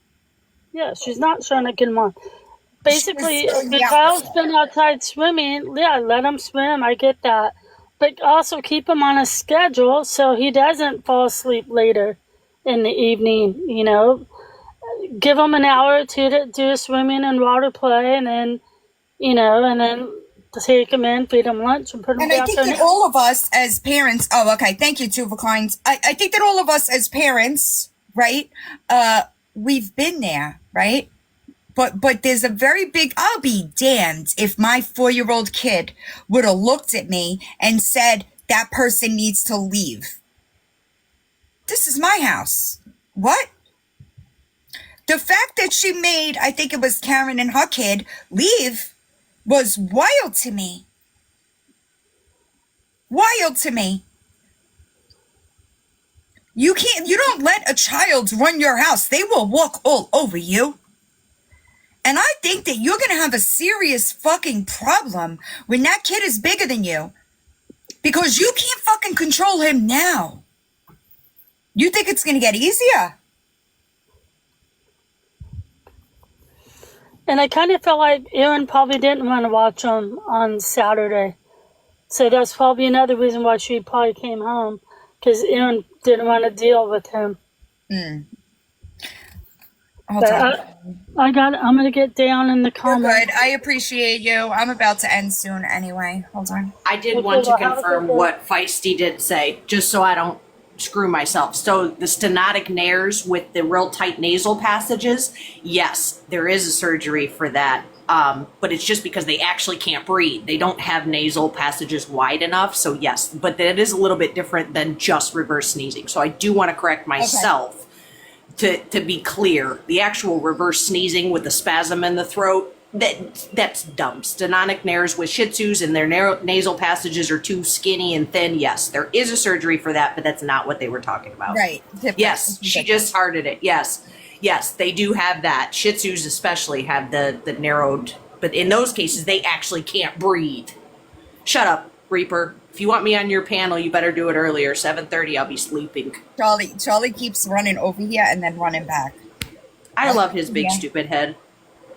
Speaker 15: Yeah, she's not showing a good mom. Basically, if the child's been outside swimming, yeah, let him swim. I get that. But also keep him on a schedule so he doesn't fall asleep later in the evening, Give him an hour or two to do swimming and water play, and then, and then take him in, feed him lunch, and put him down.
Speaker 1: And I think that all of us as parents, thank you, Tuva Kleins. I think that all of us as parents, right, we've been there, right? But there's a very big, I'll be damned if my 4-year-old kid would have looked at me and said, that person needs to leave. This is my house. What? The fact that she made, I think it was Karen and her kid, leave was wild to me. Wild to me. You don't let a child run your house. They will walk all over you. And I think that you're going to have a serious fucking problem when that kid is bigger than you. Because you can't fucking control him now. You think it's going to get easier?
Speaker 15: And I kind of felt like Aaron probably didn't want to watch him on Saturday. So that's probably another reason why she probably came home. Because Aaron didn't want to deal with him.
Speaker 1: Hold on.
Speaker 15: I'm going to get down in the comments.
Speaker 1: You're good. I appreciate you. I'm about to end soon anyway. Hold on.
Speaker 12: I did want to confirm what Feisty did say, just so I don't screw myself. So the stenotic nares with the real tight nasal passages, yes, there is a surgery for that. But it's just because they actually can't breathe. They don't have nasal passages wide enough. So yes, but that is a little bit different than just reverse sneezing. So I do want to correct myself. To be clear, the actual reverse sneezing with the spasm in the throat, that's dumb. Stenotic nares with Shih Tzus and their nasal passages are too skinny and thin. Yes, there is a surgery for that, but that's not what they were talking about.
Speaker 1: Right. Different.
Speaker 12: Yes, she just hearted it. Yes, they do have that. Shih Tzus especially have the narrowed, but in those cases, they actually can't breathe. Shut up, Reaper. If you want me on your panel, you better do it earlier. 7:30, I'll be sleeping.
Speaker 1: Charlie keeps running over here and then running back.
Speaker 12: I love his big stupid head.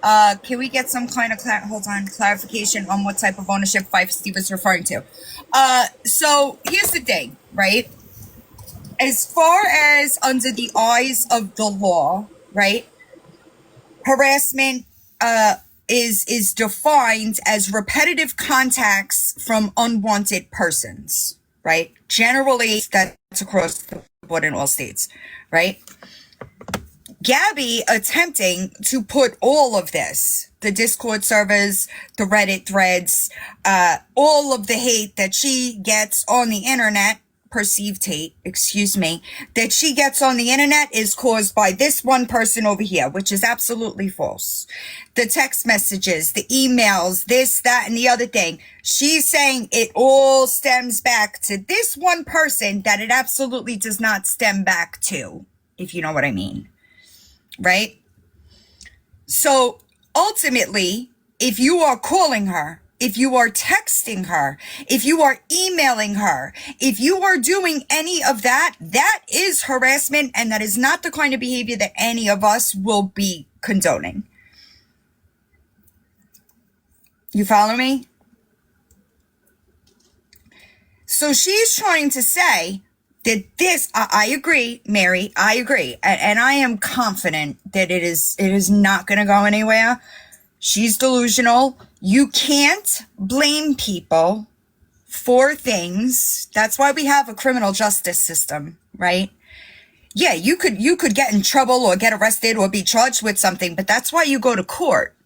Speaker 1: Can we get some kind of clarification on what type of ownership Feisty was referring to? So here's the thing, right? As far as under the eyes of the law, right? Harassment is defined as repetitive contacts from unwanted persons, right? Generally, that's across the board in all states, right? Gabi attempting to put all of this, the Discord servers, the Reddit threads, all of the hate that she gets on the internet, perceived hate, that she gets on the internet is caused by this one person over here, which is absolutely false. The text messages, the emails, this, that, and the other thing. She's saying it all stems back to this one person that it absolutely does not stem back to, if you know what I mean. Right? So ultimately, if you are calling her, if you are texting her, if you are emailing her, if you are doing any of that, that is harassment, and that is not the kind of behavior that any of us will be condoning. You follow me? So she's trying to say that this, I agree, Mary, I agree. And I am confident that it is not going to go anywhere. She's delusional. You can't blame people for things. That's why we have a criminal justice system, right? Yeah, you could get in trouble or get arrested or be charged with something, but that's why you go to court,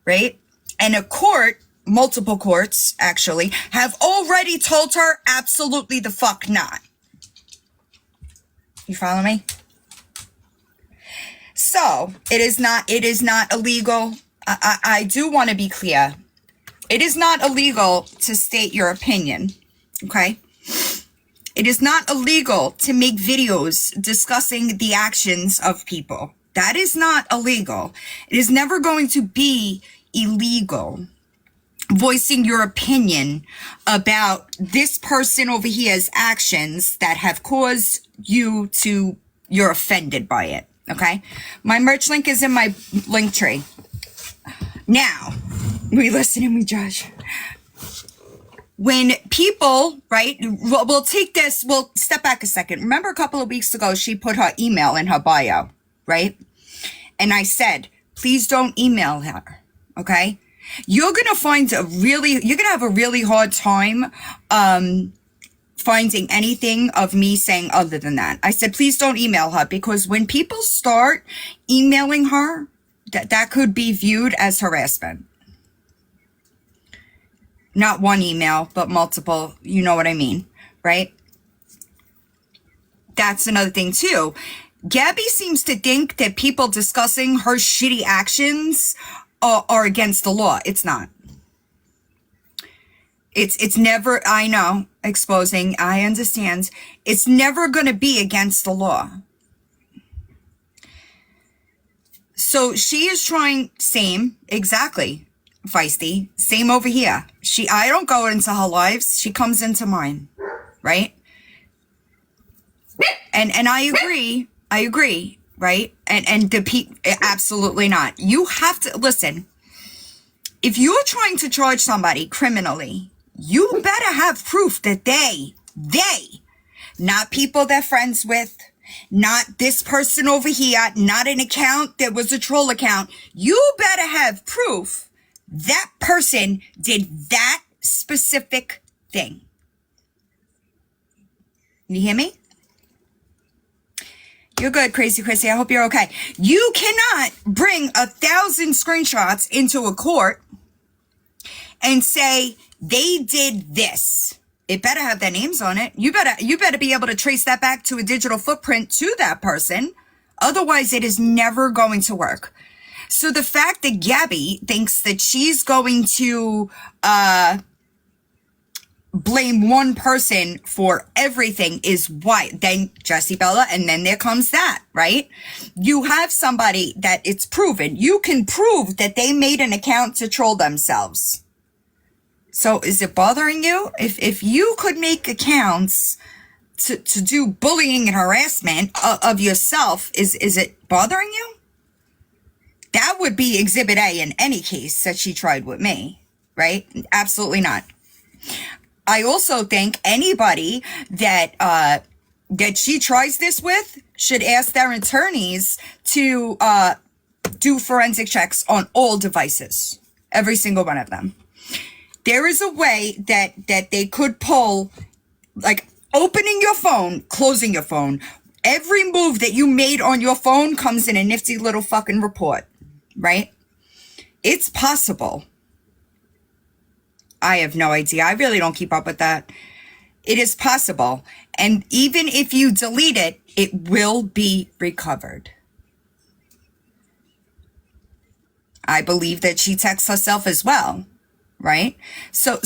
Speaker 1: right? And a court, multiple courts actually, have already told her absolutely the fuck not. You follow me? So it is not illegal. I do want to be clear. It is not illegal to state your opinion. Okay? It is not illegal to make videos discussing the actions of people. That is not illegal. It is never going to be illegal voicing your opinion about this person over here's actions that have caused you're offended by it. Okay? My merch link is in my link tree. Now, we listen and we judge. When people, right, we'll take this, we'll step back a second. Remember a couple of weeks ago, she put her email in her bio, right? And I said, please don't email her, okay? You're going to have a really hard time, finding anything of me saying other than that. I said, please don't email her, because when people start emailing her, that could be viewed as harassment. Not one email, but multiple. You know what I mean, right? That's another thing too. Gabi seems to think that people discussing her shitty actions are against the law. It's not. It's never, I know, exposing, I understand. It's never going to be against the law. So she is trying, same, exactly, Feisty, same over here. I don't go into her lives, she comes into mine, right? And I agree, right? And absolutely not. You have to, listen, if you're trying to charge somebody criminally, you better have proof that they, not people they're friends with, not this person over here, not an account that was a troll account. You better have proof that person did that specific thing. You hear me? You're good, Crazy Chrissy. I hope you're okay. You cannot bring 1,000 screenshots into a court and say they did this. It better have their names on it. You better be able to trace that back to a digital footprint to that person. Otherwise, it is never going to work. So the fact that Gabi thinks that she's going to blame one person for everything is why. Then Jessie Bella, and then there comes that, right? You have somebody that it's proven. You can prove that they made an account to troll themselves. So is it bothering you? If you could make accounts to do bullying and harassment of yourself, is it bothering you? That would be Exhibit A in any case that she tried with me, right? Absolutely not. I also think anybody that that she tries this with should ask their attorneys to do forensic checks on all devices, every single one of them. There is a way that they could pull, like opening your phone, closing your phone. Every move that you made on your phone comes in a nifty little fucking report, right? It's possible. I have no idea. I really don't keep up with that. It is possible. And even if you delete it, it will be recovered. I believe that she texts herself as well. Right? So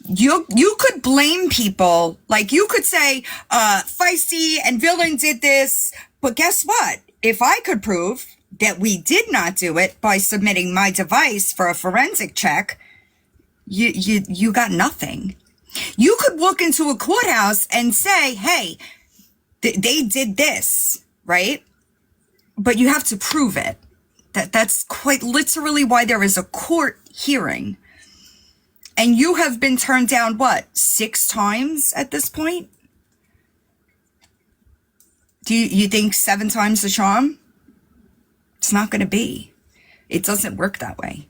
Speaker 1: you could blame people, like you could say, Feisty and Villain did this, but guess what? If I could prove that we did not do it by submitting my device for a forensic check, you got nothing. You could walk into a courthouse and say, hey, they did this, right? But you have to prove it. That's quite literally why there is a court hearing. And you have been turned down, what, 6 times at this point? Do you think 7 times the charm? It's not going to be. It doesn't work that way.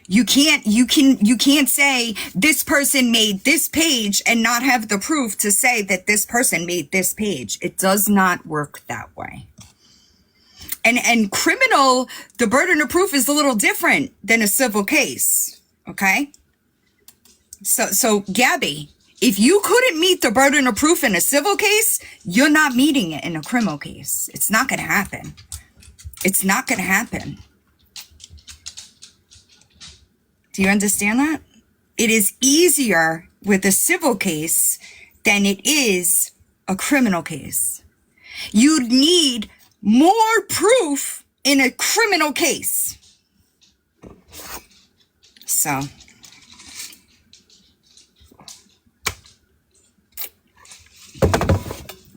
Speaker 1: You can't say this person made this page and not have the proof to say that this person made this page. It does not work that way. And criminal, the burden of proof is a little different than a civil case. Okay? So Gabi, if you couldn't meet the burden of proof in a civil case, you're not meeting it in a criminal case. It's not going to happen. It's not going to happen. Do you understand that? It is easier with a civil case than it is a criminal case. You'd need more proof in a criminal case. So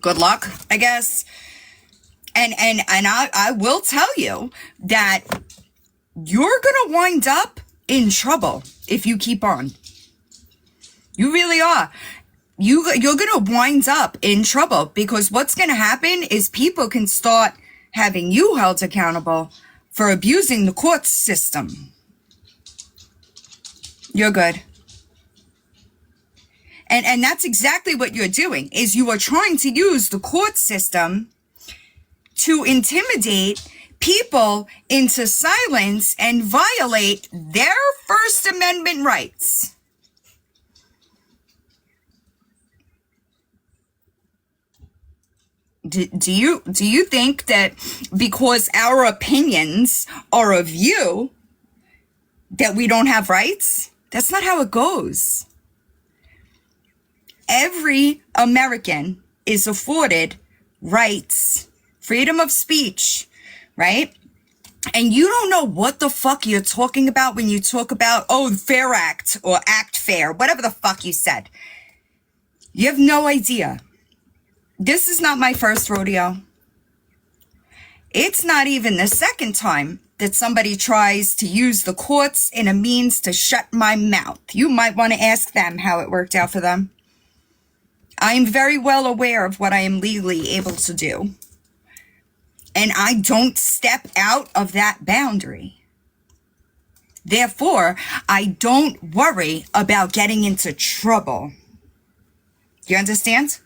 Speaker 1: good luck, I guess. And I will tell you that you're gonna wind up in trouble if you keep on. You really are. You're gonna wind up in trouble because what's gonna happen is people can start having you held accountable for abusing the court system. You're good. And that's exactly what you're doing, is you are trying to use the court system to intimidate people into silence and violate their First Amendment rights. Do you think that because our opinions are of you that we don't have rights? That's not how it goes. Every American is afforded rights, freedom of speech, right? And you don't know what the fuck you're talking about when you talk about, oh, Fair Act or Act Fair, whatever the fuck you said. You have no idea. This is not my first rodeo. It's not even the second time that somebody tries to use the courts in a means to shut my mouth. You might want to ask them how it worked out for them. I am very well aware of what I am legally able to do. And I don't step out of that boundary. Therefore, I don't worry about getting into trouble. You understand?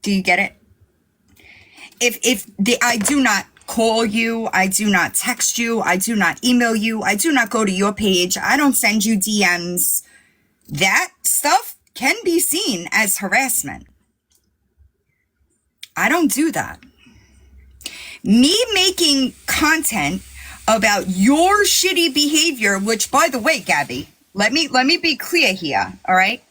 Speaker 1: Do you get it? I do not call you, I do not text you, I do not email you, I do not go to your page, I don't send you DMs, that stuff can be seen as harassment. I don't do that. Me making content about your shitty behavior, which, by the way, Gabby, let me be clear here, all right?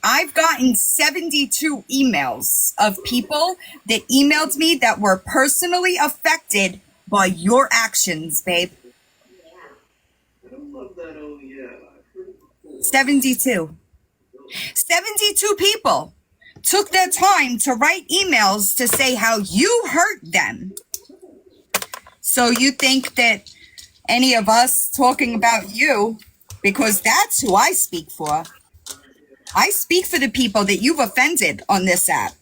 Speaker 1: I've gotten 72 emails of people that emailed me that were personally affected by your actions, babe. 72. 72 people took their time to write emails to say how you hurt them. So you think that any of us talking about you, because that's who I speak for. I speak for the people that you've offended on this app.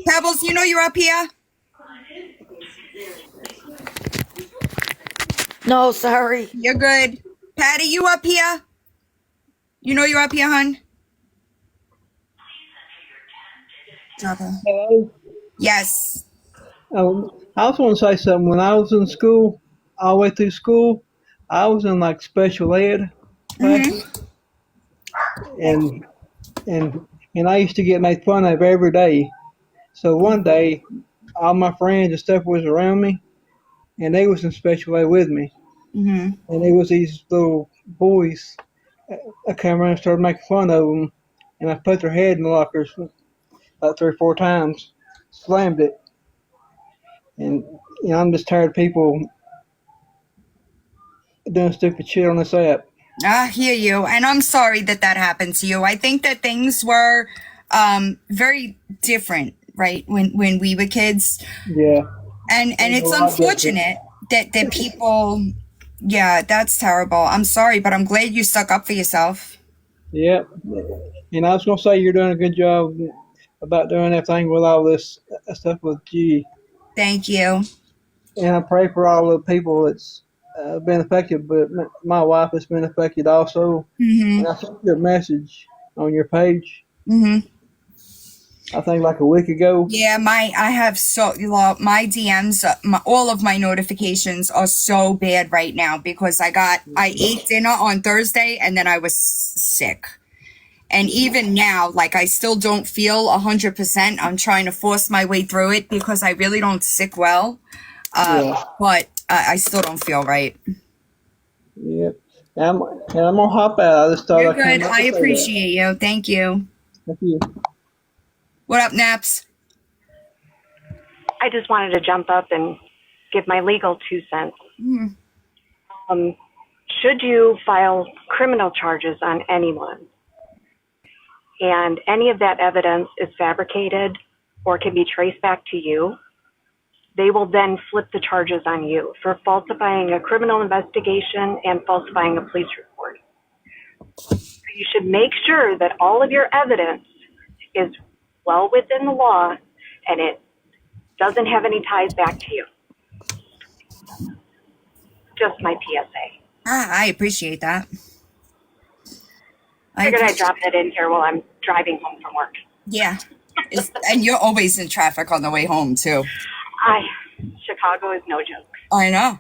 Speaker 1: Pebbles, you know you're up here?
Speaker 3: No, sorry.
Speaker 1: You're good. Patty, you up here? You know you're up here, hon?
Speaker 16: Hello?
Speaker 1: Yes.
Speaker 16: I was want to say something. When I was in school, all the way through school, I was in like special ed classes, and I used to get made fun of every day. So one day, all my friends and stuff was around me, and they was in special ed with me, and it was these little boys. I came around and started making fun of them, and I put their head in the lockers about 3 or 4 times, slammed it. And I'm just tired of people doing stupid shit on this app.
Speaker 1: I hear you, and I'm sorry that happened to you. I think that things were very different, right, when we were kids.
Speaker 16: Yeah.
Speaker 1: And it's unfortunate that people, yeah, that's terrible. I'm sorry, but I'm glad you stuck up for yourself.
Speaker 16: Yep. And I was going to say you're doing a good job about doing everything with all this stuff with G.
Speaker 1: Thank you.
Speaker 16: And I pray for all the people that's been affected, but my wife has been affected also. And I sent you a message on your page. I think like a week ago.
Speaker 1: Yeah, my DMs, all of my notifications are so bad right now because I ate dinner on Thursday and then I was sick. And even now, like, I still don't feel 100%. I'm trying to force my way through it because I really don't sick well. But I still don't feel right.
Speaker 16: Yep. And I'm gonna hop out. I just thought
Speaker 1: You're good. I appreciate you. Thank you.
Speaker 16: Thank you.
Speaker 1: What up, Naps?
Speaker 17: I just wanted to jump up and give my legal 2 cents. Should you file criminal charges on anyone and any of that evidence is fabricated or can be traced back to you, they will then flip the charges on you for falsifying a criminal investigation and falsifying a police report. You should make sure that all of your evidence is well within the law and it doesn't have any ties back to you. Just my PSA.
Speaker 1: I appreciate that.
Speaker 17: I figured I'd drop that in here while I'm driving home from work.
Speaker 1: Yeah. And you're always in traffic on the way home, too.
Speaker 17: Chicago is no joke.
Speaker 1: I know.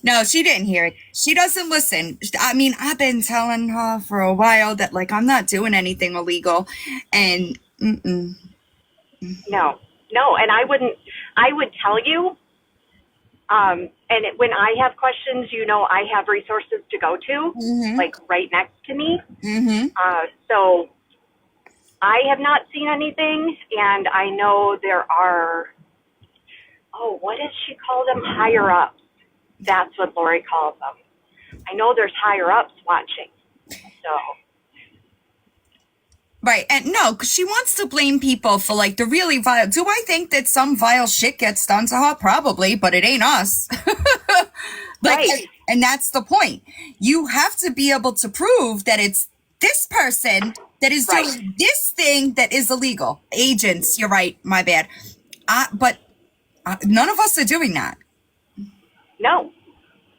Speaker 1: No, she didn't hear it. She doesn't listen. I mean, I've been telling her for a while that, like, I'm not doing anything illegal. And,
Speaker 17: No. And I would tell you, when I have questions, I have resources to go to, like right next to me. So I have not seen anything, and I know there are, what does she call them? Higher ups. That's what Lori calls them. I know there's higher ups watching. So.
Speaker 1: Right. And no, because she wants to blame people for like the really vile. Do I think that some vile shit gets done to her? Probably, but it ain't us.
Speaker 17: Right.
Speaker 1: And that's the point. You have to be able to prove that it's this person that is doing this thing that is illegal. Agents, you're right. My bad. But none of us are doing that.
Speaker 17: No,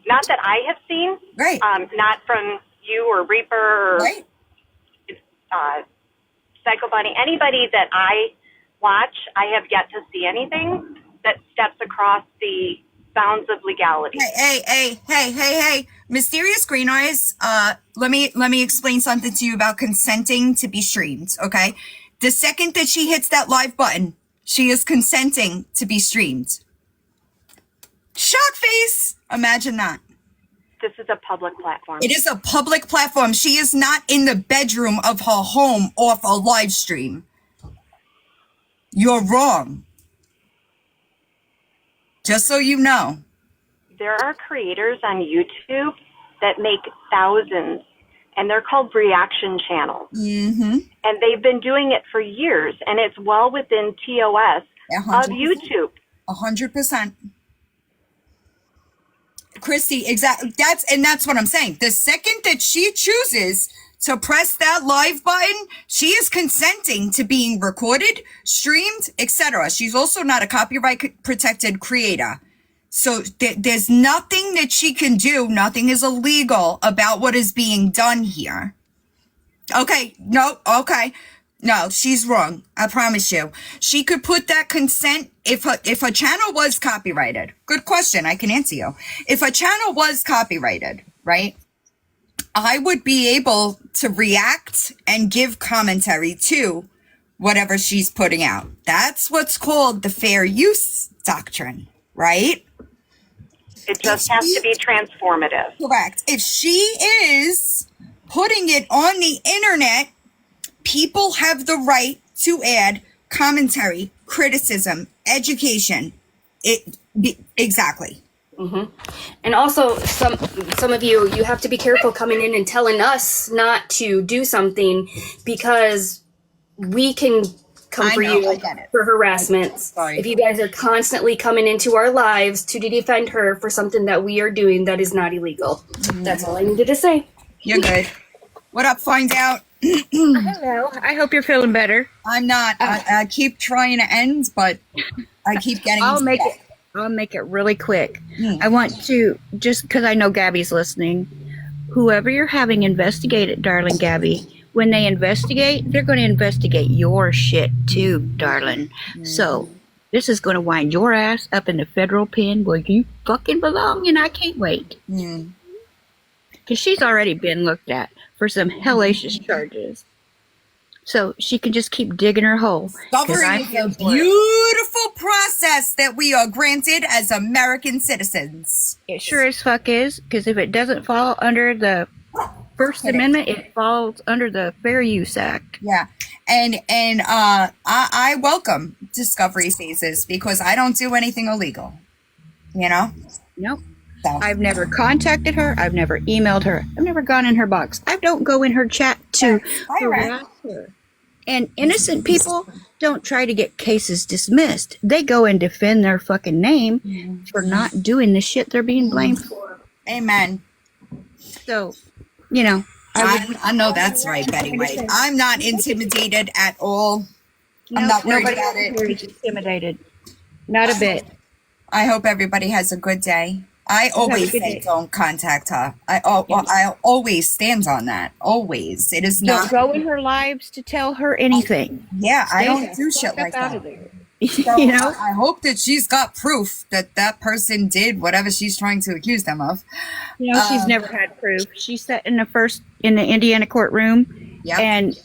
Speaker 17: not that I have seen.
Speaker 1: Right.
Speaker 17: Not from you or Reaper or Psycho Bunny, anybody that I watch, I have yet to see anything that steps across the bounds of legality.
Speaker 1: Hey, Mysterious Green Eyes, let me explain something to you about consenting to be streamed, okay? The second that she hits that live button, she is consenting to be streamed. Shock face! Imagine that.
Speaker 17: This is a public platform.
Speaker 1: It is a public platform. She is not in the bedroom of her home off a live stream. You're wrong. Just so you know.
Speaker 17: There are creators on YouTube that make thousands, and they're called reaction channels.
Speaker 1: Mm-hmm.
Speaker 17: And they've been doing it for years, and it's well within TOS
Speaker 1: 100%.
Speaker 17: of YouTube.
Speaker 1: 100%. Christy, exactly. That's what I'm saying. The second that she chooses to press that live button, she is consenting to being recorded, streamed, etc. She's also not a copyright protected creator. So there's nothing that she can do. Nothing is illegal about what is being done here. Okay. No. Okay. No, she's wrong. I promise you. She could put that consent if a channel was copyrighted. Good question. I can answer you. If a channel was copyrighted, right? I would be able to react and give commentary to whatever she's putting out. That's what's called the fair use doctrine, right?
Speaker 17: It just has to be transformative.
Speaker 1: Correct. If she is putting it on the internet, people have the right to add commentary, criticism, education. Exactly.
Speaker 18: Mm-hmm. And also, some of you have to be careful coming in and telling us not to do something, because we can come for you for harassment.
Speaker 1: Sorry.
Speaker 18: If you guys are constantly coming into our lives to defend her for something that we are doing that is not illegal. That's all I needed to say.
Speaker 1: You're good. What up, Find Out?
Speaker 19: Hello. I hope you're feeling better.
Speaker 1: I'm not. I keep trying to end, but I keep getting.
Speaker 19: I'll make it really quick. I want to, just because I know Gabby's listening, whoever you're having investigate it, darling Gabby, when they investigate, they're going to investigate your shit too, darling. So this is going to wind your ass up in the federal pen where you fucking belong, and I can't wait. Because she's already been looked at for some hellacious charges. So she can just keep digging her hole.
Speaker 1: Discovery is a beautiful process that we are granted as American citizens.
Speaker 19: It sure as fuck is, because if it doesn't fall under the First Amendment, it falls under the Fair Use Act.
Speaker 1: Yeah. And I welcome discovery phases because I don't do anything illegal. You know?
Speaker 19: Nope. So. I've never contacted her. I've never emailed her. I've never gone in her box. I don't go in her chat to harass her. And innocent people don't try to get cases dismissed. They go and defend their fucking name for not doing the shit they're being blamed for.
Speaker 1: Amen.
Speaker 19: So, you know.
Speaker 1: I know that's right, Betty White. I'm not intimidated at all. I'm not worried about it.
Speaker 19: Intimidated. Not a bit.
Speaker 1: I hope everybody has a good day. I always say don't contact her. I always stand on that. Always. It is not.
Speaker 19: Don't go in her lives to tell her anything.
Speaker 1: Yeah, I don't do shit like that. So,
Speaker 19: you know,
Speaker 1: I hope that she's got proof that that person did whatever she's trying to accuse them of.
Speaker 19: You know, she's never had proof. She sat in the Indiana courtroom and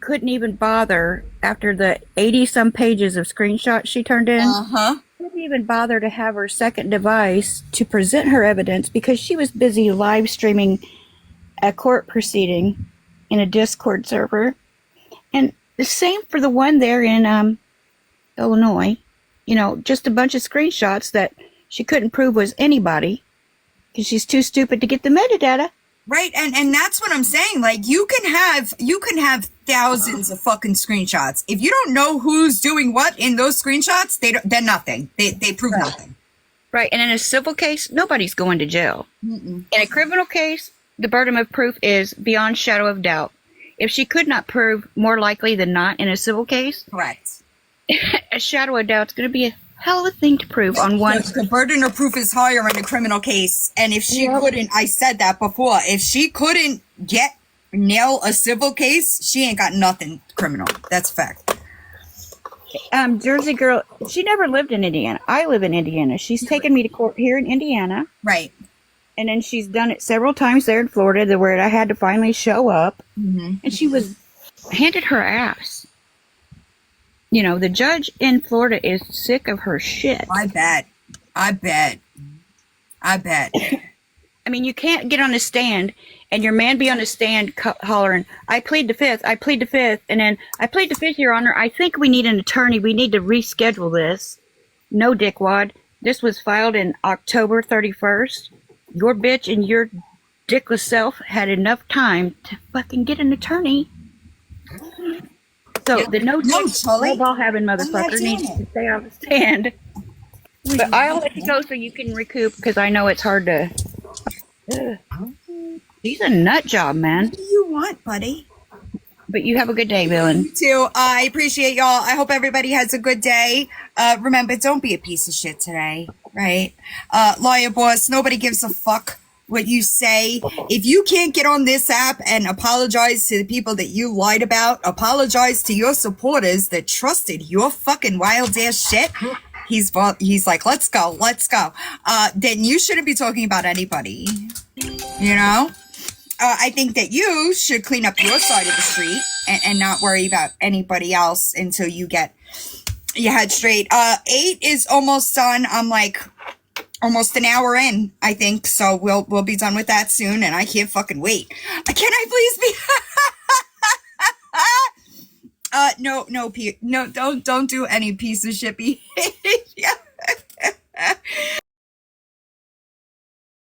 Speaker 19: couldn't even bother after the 80-some pages of screenshots she turned in. Couldn't even bother to have her second device to present her evidence because she was busy live streaming a court proceeding in a Discord server. And the same for the one there in Illinois. You know, just a bunch of screenshots that she couldn't prove was anybody because she's too stupid to get the metadata.
Speaker 1: Right, and that's what I'm saying. Like, you can have thousands of fucking screenshots. If you don't know who's doing what in those screenshots, they're nothing. They prove nothing.
Speaker 19: Right, and in a civil case, nobody's going to jail. In a criminal case, the burden of proof is beyond shadow of doubt. If she could not prove, more likely than not, in a civil case,
Speaker 1: correct.
Speaker 19: A shadow of doubt is going to be a hell of a thing to prove on one.
Speaker 1: The burden of proof is higher in a criminal case, and if she couldn't, I said that before, if she couldn't get nail a civil case, she ain't got nothing criminal. That's a fact.
Speaker 19: Jersey girl, she never lived in Indiana. I live in Indiana. She's taken me to court here in Indiana.
Speaker 1: Right.
Speaker 19: And then she's done it several times there in Florida where I had to finally show up. And she was handed her ass. You know, the judge in Florida is sick of her shit.
Speaker 1: I bet.
Speaker 19: I mean, you can't get on a stand and your man be on a stand hollering, I plead the fifth, and then, I plead the fifth, Your Honor, I think we need an attorney, we need to reschedule this. No, dickwad. This was filed in October 31st. Your bitch and your dickless self had enough time to fucking get an attorney. So, the no ball having motherfucker needs to stay on the stand. But I'll let you go so you can recoup, because I know it's hard to... He's a nut job, man.
Speaker 1: What do you want, buddy?
Speaker 19: But you have a good day, Villain.
Speaker 1: You too. I appreciate y'all. I hope everybody has a good day. Remember, don't be a piece of shit today, right? Lawyer boss, nobody gives a fuck what you say. If you can't get on this app and apologize to the people that you lied about, apologize to your supporters that trusted your fucking wild ass shit. He's like, let's go. Then you shouldn't be talking about anybody. You know? I think that you should clean up your side of the street and not worry about anybody else until you get your head straight. 8 is almost done. I'm like almost an hour in, I think. So we'll be done with that soon, and I can't fucking wait. Can I please be? No, don't do any piece of shit behavior.